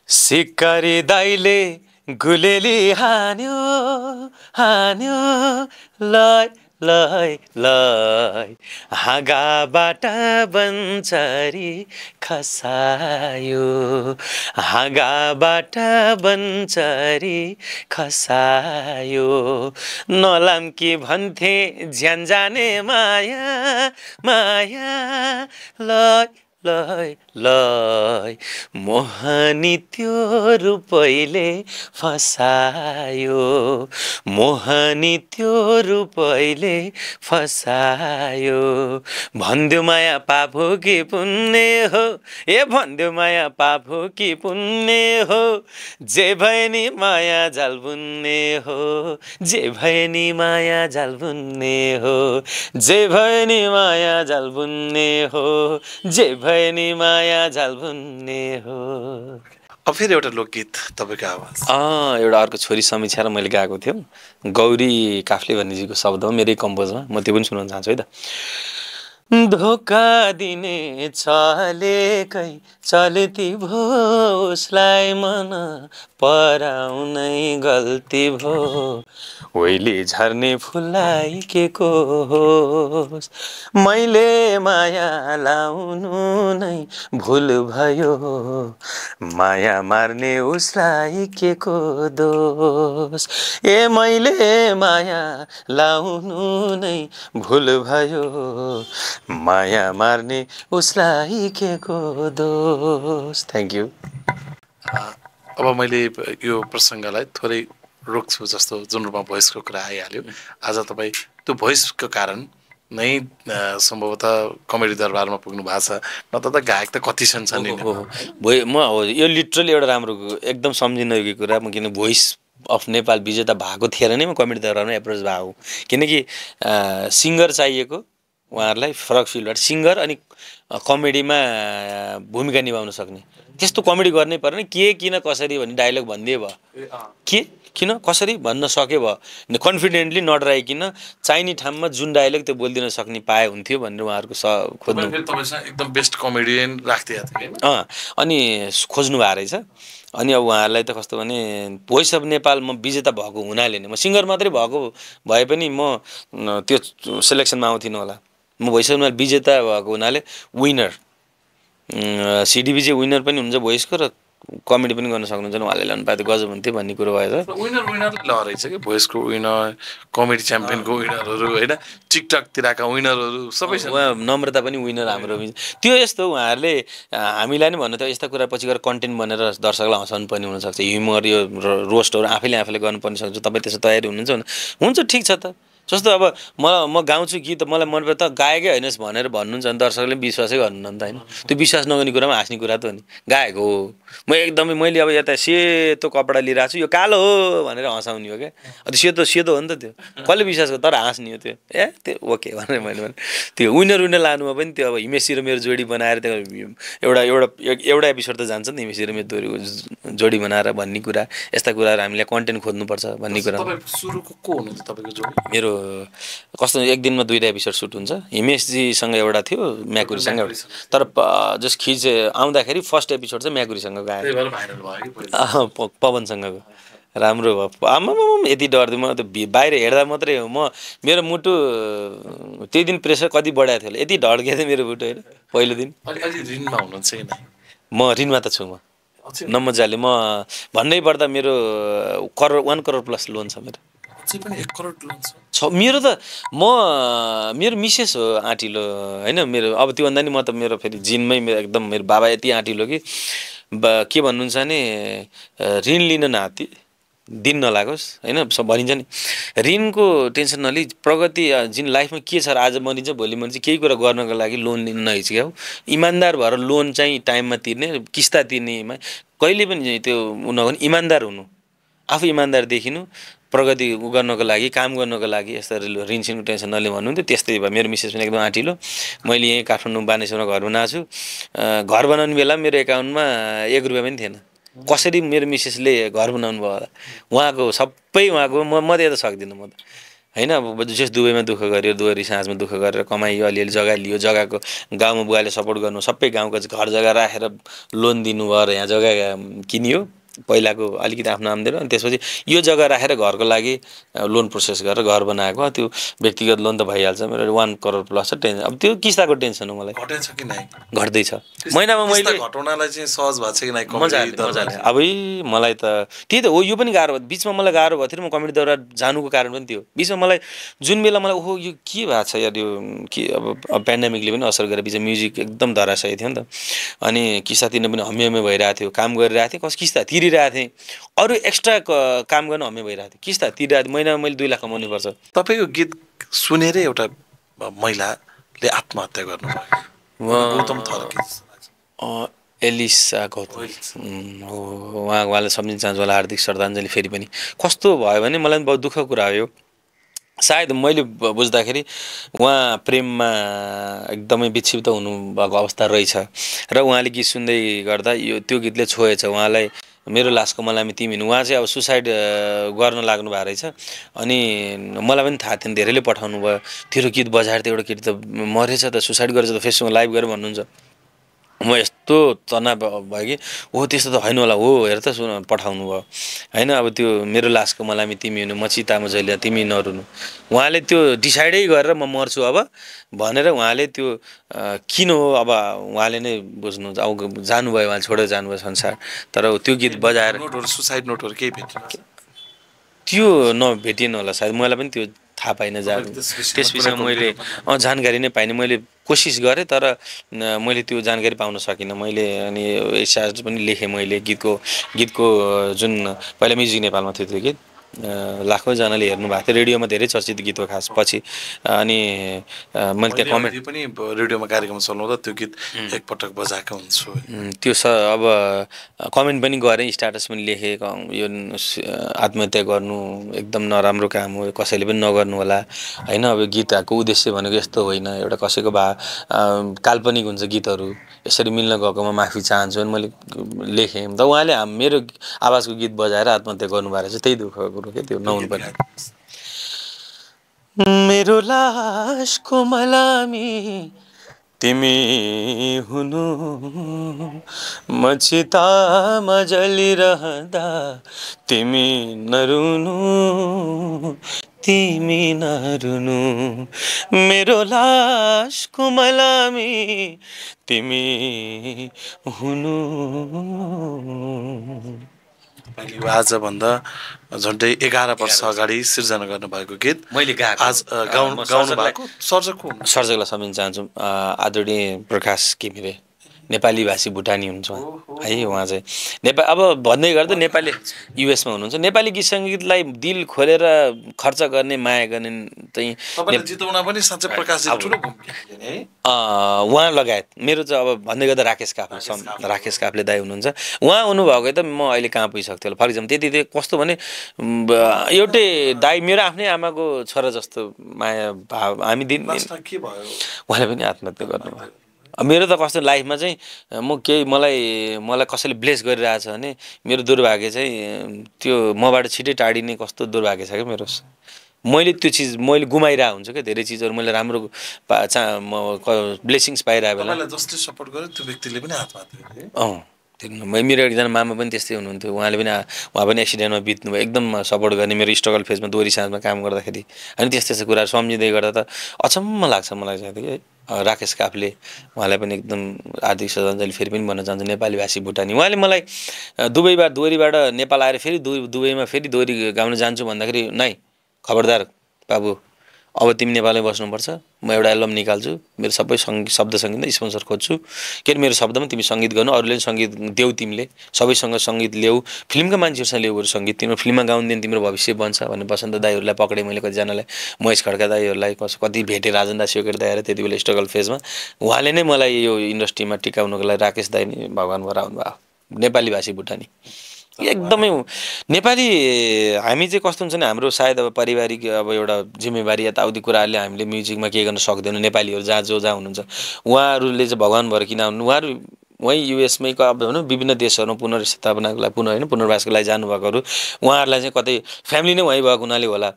सिकारी दाइले गुलेली हान्यो हान्यो लय लय लय हाँगाबाट बन्चरी खसायो हाँगाबाट बन्चरी खसायो नलाम्की भन्थे ज्यान जाने माया माया लय लय लय मोहनी त्यो रूपैले फसायो मोहनी त्यो रूपैले फसायो भन्देऊ माया पाप हो कि पुण्य हो ए भन्देऊ माया पाप हो कि पुण्य हो जे भए नि माया जाल बुन्ने हो जे भए नि माया जाल बुन्ने हो जे भए नि माया जाल बुन्ने हो जे भए नि माया जाल बुन्ने हो अब फेरि एउटा लोकगीत तपाईँको आवाज एउटा अर्को छोरी समीक्षा र मैले गाएको थियो गौरी काफ्ले भन्नेजीको शब्दमा मेरै कम्पोजमा म त्यो पनि सुनाउन चाहन्छु है त धोका दिने चलेकै चल्ती भो उसलाई मन पराउनै गल्ती भो ओइली झर्ने फुललाई के को होस् मैले माया लाउनु नै भुल भयो माया मार्ने उसलाई के को दोष ए मैले माया लाउनु नै भुल भयो माया मार्ने उसलाई के को दोष थ्याङ्क यू अब मैले यो प्रसङ्गलाई थोरै रोक्छु जस्तो जुन रूपमा भोइसको कुरा आइहाल्यो आज तपाईँ त्यो भोइसको कारण नै सम्भवतः कमेडी दरबारमा पुग्नु भएको छ नत्र त गायक त कति छन् म यो लिटरली एउटा राम्रो एकदम सम्झिनुको कुरा म किन भोइस अफ नेपाल विजेता भएको थिएन नै म कमेडी दरबारमा एप्रोच भएको किनकि सिङ्गर चाहिएको उहाँहरूलाई फरक फिल्डबाट सिङ्गर अनि कमेडीमा भूमिका निभाउन सक्ने त्यस्तो कमेडी गर्नै परेन के किन कसरी भन्ने डायलग भनिदिए भयो के किन कसरी भन्न सके भयो कन्फिडेन्टली नडराइकन चाहिने ठाउँमा जुन डायलग त्यो बोलिदिन सक्ने पाए हुन्थ्यो भनेर उहाँहरूको खोज्नु एकदम बेस्ट कमेडियन राख्दै अनि खोज्नु भएको रहेछ अनि अब उहाँहरूलाई त कस्तो भने भोइस अफ नेपाल म विजेता भएको हुनाले नै म सिङ्गर मात्रै भएको भए पनि म त्यो सेलेक्सनमा आउँथिनँ होला म भोइस अफ नेपाल विजेता भएको हुनाले विनर सिडिबी चाहिँ विनर पनि हुन्छ भोइसको र कमेडी पनि गर्न सक्नुहुन्छ उहाँले ल्याउनु पाए त गजब हुन्थ्यो भन्ने कुरो भएछ विनरले रहेछ कि भोइसको विनर कमेडी च्याम्पियनको विनरहरू होइन टिकटकतिरका विनरहरू सबै उहाँ नम्रता पनि विनर हाम्रो त्यो यस्तो उहाँहरूले हामीलाई नै भन्नु त यस्ता कुरा पछि गएर कन्टेन्ट बनेर दर्शकलाई हँसाउनु पर्ने हुनसक्छ ह्युमर यो रोस्टहरू आफैले गर्नुपर्ने सक्छ तपाईँ त्यसो तयारी हुनुहुन्छ हुन्छ ठिक छ त जस्तो अब म गाउँछु गीत मलाई मन पर्छ त गाएकै होइनस् भनेर भन्नुहुन्छ भने दर्शकले विश्वासै गर्नुहुन्न त होइन त्यो विश्वास नगर्ने कुरामा हाँस्ने कुरा त हो नि गाएको हो म एकदमै मैले अब यता सेतो कपडा लिइरहेको छु यो कालो हो भनेर हँसाउने हो क्या त्यो सेतो हो नि त त्यो कसले विश्वास गर्छ तर हाँस्ने हो त्यो त्यो ओके भनेर मैले भने त्यो विनर लानुमा पनि त्यो अब हिमेशी र मेरो जोडी बनाएर त्यो एउटा एपिसोड त जान्छ नि हिमेशी र मेरो जोडी बनाएर भन्ने कुरा यस्ता कुराहरू हामीले कन्टेन्ट खोज्नुपर्छ भन्ने कुरा सुरुको को हुनुहुन्छ तपाईँको जोडी मेरो कस्तो एक दिनमा 2टा एपिसोड सुट हुन्छ हिमेशजीसँग एउटा थियो म्याकुरीसँग एउटा तर जस खिच आउँदाखेरि फर्स्ट एपिसोड चाहिँ म्याकुरीसँग गयो पवनसँगको राम्रो भयो आमा यति डर्थ्यो म त बाहिर हेर्दा मात्रै हो म मेरो मुटु त्यही दिन प्रेसर कति बढाएको थियो होला यति ढड्केको थियो मेरो मुटु होइन पहिलो दिन म ऋणमा त छु म न मजाले म भन्नै पर्दा मेरो 1 करोड प्लस लोन छ मेरो मेरो त मेरो मिसेस हो आँटिलो होइन मेरो अब त्योभन्दा नि म त मेरो फेरि जिनमै मेरो एकदम मेरो बाबा यति आँटिलो कि के भन्नुहुन्छ भने ऋण लिन नाति दिन नलागोस् होइन भनिन्छ नि ऋणको टेन्सन नलि प्रगति जिन लाइफमा के छ र आज मरिन्छ भोलि मरिन्छ केही कुरा गर्नको लागि लोन लिन नहिचक्याउ इमान्दार भएर लोन चाहिँ टाइममा तिर्ने किस्ता तिर्नेमा कहिले पनि त्यो नगर्ने इमान्दार हुनु आफू इमान्दार देखिनु प्रगति गर्नको लागि काम गर्नको लागि यस्तो ऋण सिनको टेन्सन नलिनु भन्नुहुन्थ्यो त्यस्तै भयो मेरो मिसेस पनि एकदम आँटिलो मैले यहीँ काठमाडौँ बानेश्वरमा घर बनाएको छु घर बनाउने बेला मेरो एकाउन्टमा 1 रुपियाँ पनि थिएन कसरी मेरो मिसेसले घर बनाउनु भयो होला उहाँको सबै उहाँको म मात्रै त सक्दिनँ म त होइन अब जस दुबईमा दुःख गर्यो दुवरी साँझमा दुःख गरेर कमाइयो अलिअलि जग्गा लियो जग्गाको गाउँमा बुवाले सपोर्ट गर्नु सबै गाउँको घर जग्गा राखेर लोन दिनुभयो र यहाँ जग्गा किनियो पहिलाको अलिकति आफ्नो नाम दिएर अनि त्यसपछि यो जग्गा राखेर घरको लागि लोन प्रोसेस गरेर घर बनाएको त्यो व्यक्तिगत लोन त भइहाल्छ मेरो 1 करोड प्लस छ टेन्सन अब त्यो किस्ताको टेन्सन हो मलाई घटेछ कि नै घट्दैछ महिनामा मैले घटाउनलाई चाहिँ सहज भएको छ कि नै मजाले अब मलाई त त्यही त हो यो पनि गाह्रो भयो बिचमा मलाई गाह्रो भयो थियो म कमेडी दौरा जानुको कारण पनि थियो बिचमा मलाई जुन बेला मलाई ओहो यो के भएको छ यार यो के अब पेन्डेमिकले पनि असर गरेर बिचमा म्युजिक एकदम धराशायी थियो नि त अनि किस्ता तिर्न पनि हम्मे भइरहेको थियो काम गरिरहेको थिएँ कस किस्ता तिरिरहेको थिएँ अरू एक्स्ट्रा काम गर्न हम्मे भइरहेको थियो किस्ता तिरिरहेको थिएँ महिनामा मैले 2 लाख कमाउनु पर्छ तपाईँको गीत सुनेरै एउटा महिलाले आत्महत्या गर्नुभयो गौतम थरकी एलिसा गौतम उहाँले सम्झिन चाहन्छु होला हार्दिक श्रद्धाञ्जली फेरि पनि कस्तो भयो भने मलाई बहुत दुःखको कुरा हो यो सायद मैले बुझ्दाखेरि उहाँ प्रेममा एकदमै विक्षिप्त हुनुभएको अवस्था रहेछ र उहाँले गीत सुन्दै गर्दा यो त्यो गीतले छोएछ उहाँलाई मेरो लासको मलामी तिमी उहाँ चाहिँ अब सुसाइड गर्न लाग्नु भएको रहेछ अनि मलाई पनि थाहा थिएन धेरैले पठाउनु भयो तेरो गीत बजाएर त एउटा केटी त मरेछ त सुसाइड गरेछ त फेसबुकमा लाइभ गरेर भन्नुहुन्छ म यस्तो तनाव भयो कि ओ त्यस्तो त होइन होला हो हेर त सुन पठाउनु भयो होइन अब त्यो मेरो लासको मलामी तिमी हुनु म चितामा जहिले तिमी नरुनु उहाँले त्यो डिसाइडै गरेर म मर्छु अब भनेर उहाँले त्यो किन हो अब उहाँले नै बुझ्नुहुन्छ अब जानुभयो उहाँ छोडेर जानुभयो संसार तर त्यो गीत बजाएर सुसाइड नोटहरू केही भेट्नु त्यो नभेटिएन होला सायद मलाई पनि त्यो थाहा पाइनँ त्यस विषयमा मैले जानकारी नै पाइनँ मैले कोसिस गरेँ तर मैले त्यो जानकारी पाउन सकिनँ मैले अनि इच्छा पनि लेखेँ मैले गीतको जुन पहिला म्युजिक नेपालमा थियो त्यो गीत लाखौँजनाले हेर्नु भएको थियो। रेडियोमा धेरै चर्चित गीत हो खास पछि। अनि मैले त्यहाँ कमेन्ट अहिले पनि रेडियोमा कार्यक्रम चलाउँदा त्यो गीत एकपटक बजाएको हुन्छु। त्यो अब कमेन्ट पनि गरेँ, स्ट्याटस पनि लेखेँ, यो आत्महत्या गर्नु एकदम नराम्रो काम हो, कसैले पनि नगर्नु होला होइन। अब गीतहरूको उद्देश्य भनेको यस्तो होइन, एउटा कसैको काल्पनिक हुन्छ गीतहरू, यसरी मिल्न गएकोमा माफी चाहन्छु भने मैले लेखेँ। त उहाँले मेरो आवाजको गीत बजाएर आत्महत्या गर्नुभएको रहेछ, त्यही दुःखको कुरो के त्यो नहुनु पर्ने। मेरो लासको मलामी तिमी हुनु, म चितामा जलिरहँदा तिमी नरुनु, तिमी नरुनु। मेरो लासको मलामी तिमी हुनु। यो आजभन्दा झन्डै 11 वर्ष अगाडि सिर्जना गर्नुभएको गीत मैले गाएको। आज गाउनु भएको सर्जक को? सर्जकलाई सम्झिन चाहन्छु, आदरणीय प्रकाश घिमिरे, नेपाली भाषी भुटानी हुनुहुन्छ है। उहाँ चाहिँ अब भन्दै गर्दा नेपाली युएसमा हुनुहुन्छ। नेपाली गीत सङ्गीतलाई दिल खोलेर खर्च गर्ने, माया गर्ने चाहिँ जिताउन पनि साँच्चै प्रकाशजी ठुलो भूमिका है। उहाँ लगायत मेरो चाहिँ अब भन्दै गर्दा राकेश काफ्ले दाइ हुनुहुन्छ। उहाँ हुनुभएको त म अहिले कहाँ पुगिसक्थेँ होला। फर इक्जाम्पल त्यति कस्तो भने एउटै दाइ, मेरो आफ्नै आमाको छोरा जस्तो माया भाव हामी दिन उहाँले पनि आत्महत्या गर्नुभयो। मेरो त कस्तो लाइफमा चाहिँ मलाई कसैले ब्लेस गरिरहेछ भने मेरो दुर्भाग्य चाहिँ त्यो मबाट छिटै टाढिने कस्तो दुर्भाग्य छ क्या मेरो। मैले त्यो चिज मैले गुमाइरहेको हुन्छु क्या, धेरै चिजहरू मैले राम्रो ब्लेसिङ्स पाइरहेको बेला जसले सपोर्ट गर्यो त्यो व्यक्तिले पनि आत्महत्या गर्यो। मेरो एकजना मामा पनि त्यस्तै हुनुहुन्थ्यो, उहाँ पनि एक्सिडेन्टमा बित्नुभयो। एकदम सपोर्ट गर्ने, मेरो स्ट्रगल फेजमा दोहोरी साँझमा काम गर्दाखेरि। अनि त्यस्तो कुराहरू सम्झिँदै गर्दा त अचम्म लाग्छ मलाई चाहिँ है। राकेश काफ्ले, उहाँलाई पनि एकदम हार्दिक श्रद्धाञ्जली फेरि पनि भन्न चाहन्छु। नेपाली भाषी भुटानी, उहाँले मलाई दोहोरीबाट नेपाल आएर फेरि दुबईमा फेरि दोहोरी गाउन जान्छु भन्दाखेरि, नै खबरदार बाबु, अब तिमी नेपालमै बस्नुपर्छ, म एउटा एल्बम निकाल्छु, मेरो सबै शब्द सङ्गीतमा स्पोन्सर खोज्छु, के अरे मेरो शब्दमा तिमी सङ्गीत गर्नु, अरूले सङ्गीत देऊ, तिमीले सबैसँग सङ्गीत ल्याऊ, फिल्मका मान्छेहरूसँग ल्याऊ बरु सङ्गीत, तिम्रो फिल्ममा गाउनु तिम्रो भविष्य बन्छ भन्ने बसन्त दाईहरूलाई पक्रेँ मैले, कतिजनालाई महेश खड्का दाईहरूलाई कति भेटेँ, राजन दास सेकेर दाई त्यति बेला स्ट्रगल फेजमा। उहाँले नै मलाई यो इन्डस्ट्रीमा टिकाउनुको लागि राकेश दाई नै भगवान् भएर आउनुभयो। नेपाली भाषी भुटानी एकदमै नेपाली हामी चाहिँ कस्तो हुन्छ भने हाम्रो सायद अब पारिवारिक अब एउटा जिम्मेवारी यताउति कुराहरूले हामीले म्युजिकमा के गर्न सक्दैनौँ। नेपालीहरू जहाँ हुनुहुन्छ उहाँहरूले चाहिँ भगवान् भएर किन आउनु, उहाँहरू वहीँ युएसमै अब भनौँ विभिन्न देशहरूमा पुनर्स्थापनाको लागि पुनर्वासको लागि जानुभएकोहरू, उहाँहरूलाई चाहिँ कतै फ्यामिली नै वहीँ भएको हुनाले होला,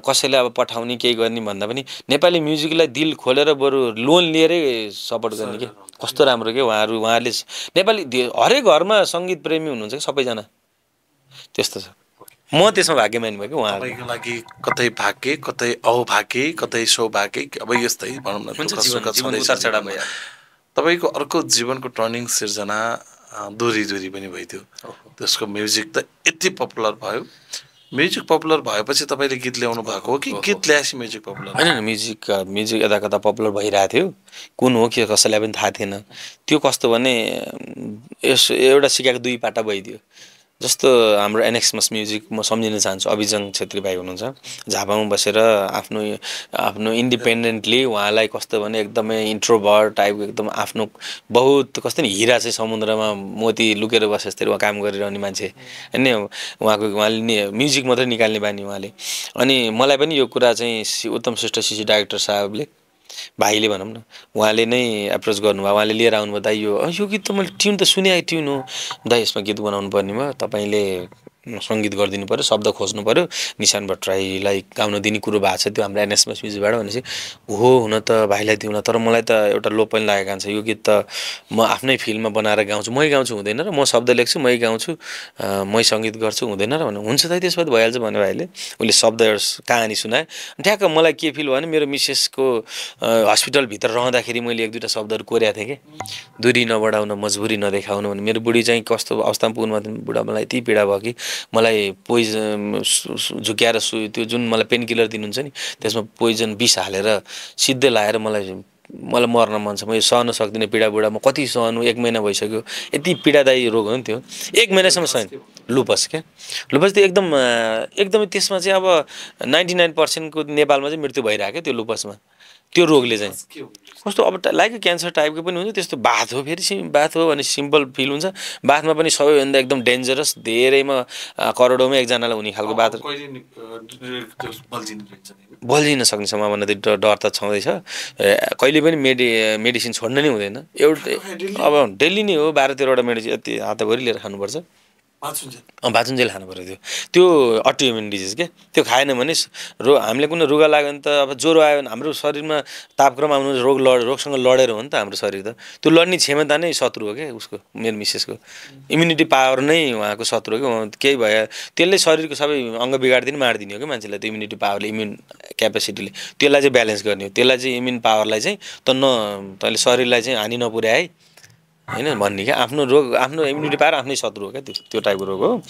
कसैले अब पठाउने केही गर्ने भन्दा पनि नेपाली म्युजिकलाई दिल खोलेर बरु लोन लिएरै सपोर्ट गर्ने के कस्तो राम्रो के उहाँहरूले नेपाली हरेक घरमा सङ्गीत प्रेमी हुनुहुन्छ कि सबैजना, त्यस्तो छ। म त्यसमा भाग्यमानी भयो कि उहाँहरूको लागि कतै भाग्य, कतै अभाग्य, कतै सौभाग्य, अब यस्तै भनौँ न। तपाईँको अर्को जीवनको टर्निङ सिर्जना दोहोरी पनि भइदियो, त्यसको म्युजिक त यति पपुलर भयो। म्युजिक पपुलर भएपछि तपाईँले गीत ल्याउनु भएको हो कि गीत ल्याएपछि म्युजिक पपुलर? होइन, म्युजिक यता कता पपुलर भइरहेको थियो, कुन हो के कसैलाई पनि थाहा थिएन। त्यो कस्तो भने एउटा सिकाएको दुई पाटा भइदियो। जस्तो हाम्रो एनएक्समस म्युजिक म सम्झिन चाहन्छु, अभिजङ छेत्री भाइ हुनुहुन्छ, झापामा बसेर आफ्नो इन्डिपेन्डेन्टली उहाँलाई कस्तो भने एकदमै इन्ट्रोभर्ट टाइपको एकदम आफ्नो बहुत कस्तो नि हिरा चाहिँ समुद्रमा मोती लुकेर बसे जस्तै उहाँ काम गरिरहने मान्छे होइन। उहाँले म्युजिक मात्रै निकाल्ने बानी उहाँले। अनि मलाई पनि यो कुरा चाहिँ उत्तम श्रेष्ठ सिसी डाइरेक्टर साहबले, भाइले भनौँ न, उहाँले नै एप्रोच गर्नुभयो, उहाँले लिएर आउनुभयो, दाइ यो गीत त मैले ट्युन त सुने ट्युन हो दाइ, यसमा गीत बनाउनु पर्ने भयो, तपाईँले सङ्गीत गरिदिनु पऱ्यो, शब्द खोज्नु पऱ्यो, निशान भट्टराईलाई गाउन दिने कुरो भएको छ त्यो हाम्रो एनएसएमएस म्युजिकबाट भनेपछि हो हुन त भाइलाई दिउँ न, तर मलाई त एउटा लोभ पनि लागेको छ, यो गीत त म आफ्नै फिल्डमा बनाएर गाउँछु, मै गाउँछु हुँदैन र, म शब्द लेख्छु मै गाउँछु, मै सङ्गीत गर्छु हुँदैन र भने हुन्छ दाइ त्यसमा त भइहाल्छ भने भाइले उसले शब्द कहानी सुनाए। ठ्याक्क मलाई के फिल भयो भने मेरो मिसेसको हस्पिटलभित्र रहँदाखेरि मैले एक दुईवटा शब्दहरू कोरेको थिएँ कि, दूरी नबढाउन मजबुरी नदेखाउनु भने मेरो बुढी चाहिँ कस्तो अवस्थामा पुग्नु बुढा मलाई यति पीडा भयो कि मलाई पोइजन झुक्याएर त्यो जुन मलाई पेन किलर दिनुहुन्छ नि त्यसमा पोइजन विष हालेर सिधै लाएर मलाई मलाई मर्न मन छ, म यो सहन सक्दिनँ पीडा बुढा, म कति सहनु, 1 महिना भइसक्यो, यति पीडादायी रोग हो नि त्यो, 1 महिनासम्म सहन। लुपस क्या, लुपस त्यो एकदमै त्यसमा चाहिँ अब 99% को नेपालमा चाहिँ मृत्यु भइरहेको क्या त्यो लुपसमा, त्यो रोगले चाहिँ कस्तो अब लाइक क्यान्सर टाइपको पनि हुन्छ त्यस्तो। बाथ हो, फेरि बाथ हो भने सिम्पल फिल हुन्छ, बाथमा पनि सबैभन्दा एकदम डेन्जरस, धेरैमा करोडौँमा एकजनालाई हुने खालको बाथ, बल्झिन सक्ने सम्भावना त्यो डर त छँदैछ। कहिले पनि मेडिसिन छोड्न नै हुँदैन, एउटा अब डेली नै हो 12-13वटा मेडिसिन यति हातभरि लिएर खानुपर्छ। बाचुन्जेल खानु पऱ्यो त्यो अटो इम्युन डिजिज के, त्यो खाएन भने हामीले कुनै रुगा लाग्यो भने त अब ज्वरो आयो भने हाम्रो शरीरमा तापक्रम आउनु रोगसँग लडेर हो नि त हाम्रो शरीर त, त्यो लड्ने क्षमता नै शत्रु हो क्या उसको, मेरो मिसेसको इम्युनिटी पावर नै उहाँको शत्रु हो क्या। केही भयो त्यसले शरीरको सबै अङ्ग बिगाडिदिने मारिदिने हो क्या मान्छेलाई, त्यो इम्युनिटी पावरले, इम्युन क्यापेसिटीले त्यसलाई चाहिँ ब्यालेन्स गर्ने हो, त्यसलाई चाहिँ इम्युन पावरलाई चाहिँ तैँले शरीरलाई चाहिँ हानि नपुर्याए होइन भन्ने क्या। आफ्नो रोग, आफ्नो इम्युनिटी पावर आफ्नै शत्रु हो क्या त्यो टाइपको रोग हो।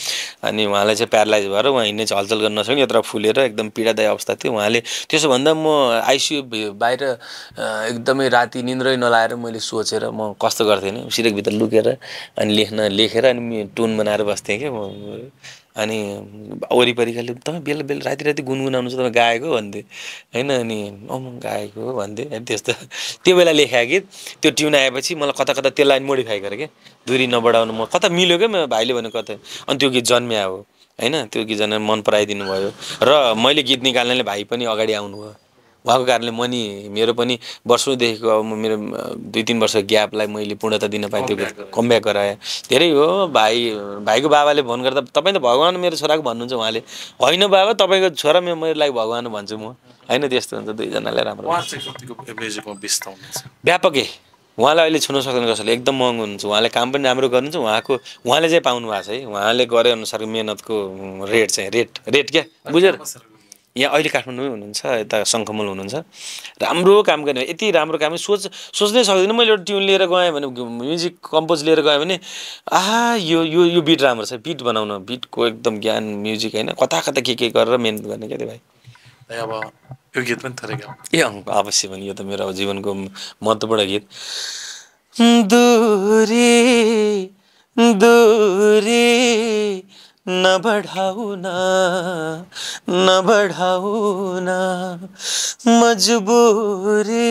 अनि उहाँलाई चाहिँ प्यारालाइज भएर उहाँ हिँड्ने चाहिँ हलचल गर्न नसक्ने, यत्र फुलेर एकदम पीडादायी अवस्था थियो उहाँले। त्यसो भन्दा म आइसियु बाहिर एकदमै राति निन्द्रै नलाएर मैले सोचेर म कस्तो गर्थेँ नि, सिरकभित्र लुकेर अनि लेखेर अनि टुन बनाएर बस्थेँ क्या म। अनि वरिपरिकाले तपाईँ बेला राति गुनगुनाउनु छ तपाईँ गाएको भन्थे होइन, अनि म गाएको हो भन्थे अनि त्यस्तो। त्यो बेला लेखाएको गीत त्यो ट्युन आएपछि मलाई कता त्यो लाइन मोडिफाई गरेँ क्या, दुरी नबढाउनु, म कता मिल्यो क्या मेरो भाइले भने कतै, अनि त्यो गीत जन्मिया हो होइन। त्यो गीत जन्मेर मन पराइदिनु भयो र मैले गीत निकाल्नेले भाइ पनि अगाडि आउनुभयो, उहाँको कारणले म नि मेरो पनि वर्षौँदेखिको अब मेरो 2-3 वर्ष ग्यापलाई मैले पूर्णता दिन पाएँ, त्यो कमब्याक गराएँ धेरै हो। भाइको बाबाले फोन गर्दा तपाईँ त भगवान् मेरो छोराको भन्नुहुन्छ, उहाँले होइन बाबा तपाईँको छोरा मेरो लागि भगवान् भन्छु म होइन। त्यस्तो हुन्छ, दुईजनालाई राम्रो व्यापकै, उहाँलाई अहिले छुन सक्दैन कसैले, एकदम महँगो हुनुहुन्छ उहाँले, काम पनि राम्रो गर्नुहुन्छ उहाँले चाहिँ पाउनु भएको छ है, उहाँले गरे अनुसारको मेहनतको रेट चाहिँ रेट क्या बुझेर। यहाँ अहिले काठमाडौँमै हुनुहुन्छ, यता शङ्खमुल हुनुहुन्छ, राम्रो काम गर्ने, यति राम्रो काम सोच्नै सक्दिनँ। मैले एउटा ट्युन लिएर गएँ भने, म्युजिक कम्पोज लिएर गएँ भने यो बिट राम्रो छ, बिट बनाउन, बिटको एकदम ज्ञान, म्युजिक होइन, कता के गरेर मेहनत गर्ने क्या त्यो भाइ। अब यो गीत पनि थोरै गाउँ। अवश्य पनि, यो त मेरो अब जीवनको महत्त्वपूर्ण गीत। दूरी न बढ़ाऊ ना मजबूरी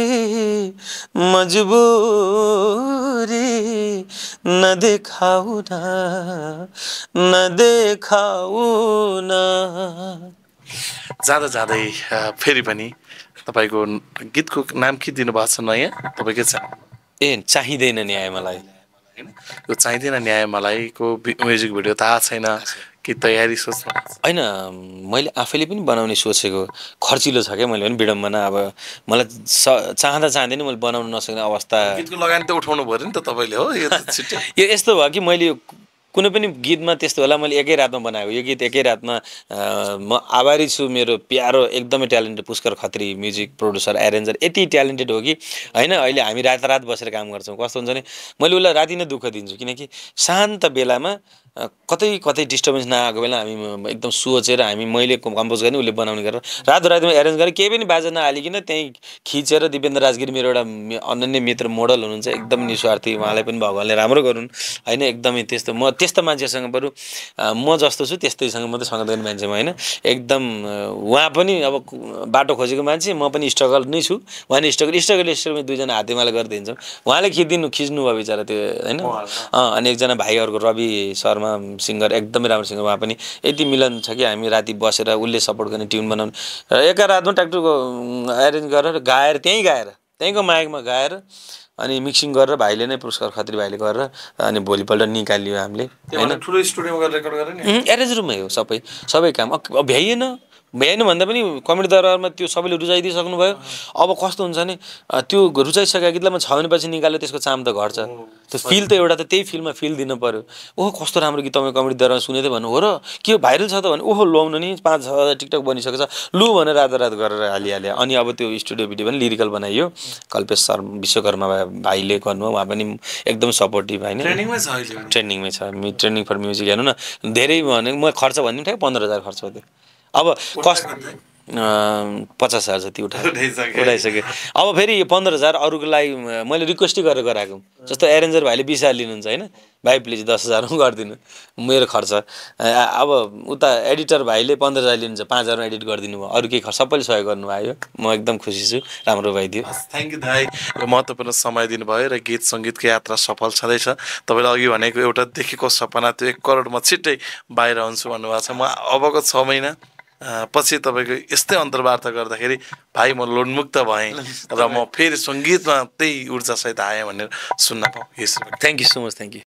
न देखाऊ ना। जाँदै फेरि पनि तपाईँको गीतको नाम के दिनुभएको छ नयाँ, तपाईँकै छ? चाहिँदैन न्याय मलाई, यो चाहिँदैन न्याय मलाईको म्युजिक भिडियो थाहा छैन कि तयारी सोच्नु होइन? मैले आफैले पनि बनाउने सोचेको, खर्चिलो छ क्या। मैले पनि विडम्बना, अब मलाई चाहँदैन मैले बनाउन नसक्ने अवस्था। गीतको लगानी त उठाउनु पऱ्यो नि त तपाईँले, हो? यो यस्तो भयो कि मैले कुनै पनि गीतमा त्यस्तो होला, मैले एकै रातमा बनाएको यो गीत, एकै रातमा म आभारी छु मेरो प्यारो एकदमै talented Pushkar Khatri music producer arranger, यति ट्यालेन्टेड हो कि होइन। अहिले हामी रात बसेर काम गर्छौँ, कस्तो हुन्छ नि, मैले उसलाई राति नै दुःख दिन्छु, किनकि शान्त बेलामा कतै डिस्टर्बेन्स नआएको बेला हामी एकदम सोचेर मैले कम्पोज गर्ने उसले बनाउने गरेर रातमा एरेन्ज गरेर केही पनि बाजा नहालिकन त्यहीँ खिचेर। दिपेन्द्र राजगिरी मेरो एउटा अनन्य मित्र मोडल हुनुहुन्छ, एकदम निस्वार्थी, उहाँलाई पनि भगवान्ले राम्रो गरून् होइन। एकदमै त्यस्तो म त्यस्तो मान्छेसँग बरु म जस्तो छु त्यस्तैसँग मात्रै सँग गर्ने मान्छे म होइन। एकदम उहाँ पनि अब बाटो खोजेको मान्छे, म पनि स्ट्रगल नै छु, उहाँ नि स्ट्रगल दुईजना हातेमाला गरेर दिन्छौँ। उहाँले खिच्नु भयो बिचरा त्यो होइन। अनि एकजना भाइ अर्को रवि शर्मा सिङ्गर, एकदमै राम्रो सिङ्गर, उहाँ पनि यति मिलन छ कि हामी राति बसेर उसले सपोर्ट गर्ने ट्युन बनाउने र एका रातमा ट्याक्टुको एरेन्ज गरेर त्यहीँको माइकमा गाएर अनि मिक्सिङ गरेर भाइले नै पुरस्कार खत्री भाइले गरेर अनि भोलिपल्ट निकालियो हामीले होइन। ठुलो स्टुडियोमा गएर रेकर्ड गरेर नि एरेन्ज रुममै हो सबै काम। भ्याएन भन्दा पनि कमेडी दरबारमा त्यो सबैले रुचाइदिइसक्नु भयो। अब कस्तो हुन्छ नि, त्यो रुचाइसकेको गीतलाई म 6 महिनापछि निकाल्यो, त्यसको चाम त घट्छ। त्यो फिल त एउटा त त्यही फिल्ममा फिल दिनु पऱ्यो। ओहो कस्तो राम्रो गीत तपाईँ कमेडी दरबारमा सुनेको थियो भन्नु हो र, के भाइरल छ त भने ओहो लाउनु नि 5-6 हजार टिकटक बनिसकेको छ लु भनेर रात गरेर हालिहाल्यो। अनि अब त्यो स्टुडियो भिडियो पनि लिरिकल बनाइयो, कल्पेश सर विश्वकर्मा भाइले गर्नु, उहाँ पनि एकदम सपोर्टिभ होइन। ट्रेनिङमै छ ट्रेनिङ फर म्युजिक। हेर्नु न धेरै भने म खर्च भनिदिउँ ठ्याक्क 15,000 खर्च हो त्यो। अब 50,000 जति उठाइसके। उठाइसकेँ। अब फेरि 15,000 अरूको लागि मैले रिक्वेस्टै गरेर गराएको। जस्तो एरेन्जर भाइले 20,000 लिनुहुन्छ होइन, भाइ प्लिज 10,000 गरिदिनु मेरो खर्च। अब उता एडिटर भाइले 15,000 लिनुहुन्छ, 5,000 एडिट गरिदिनु भयो। अरू केही खर्च सबैले सहयोग गर्नुभयो। म एकदम खुसी छु, राम्रो भइदियो। थ्याङ्क यू दाइ, यो महत्त्वपूर्ण समय दिनुभयो र गीत सङ्गीतको यात्रा सफल छँदैछ। तपाईँले अघि भनेको एउटा देखेको सपना त्यो 1 करोड म छिट्टै बाहिर हुन्छु भन्नुभएको छ। म अबको 6 महिना पछि तपाईँको यस्तै अन्तर्वार्ता गर्दाखेरि भाइ म लोनमुक्त भएँ र म फेरि सङ्गीतमा त्यही ऊर्जासहित आएँ भनेर सुन्न पाऊँ। Thank you so much, thank you.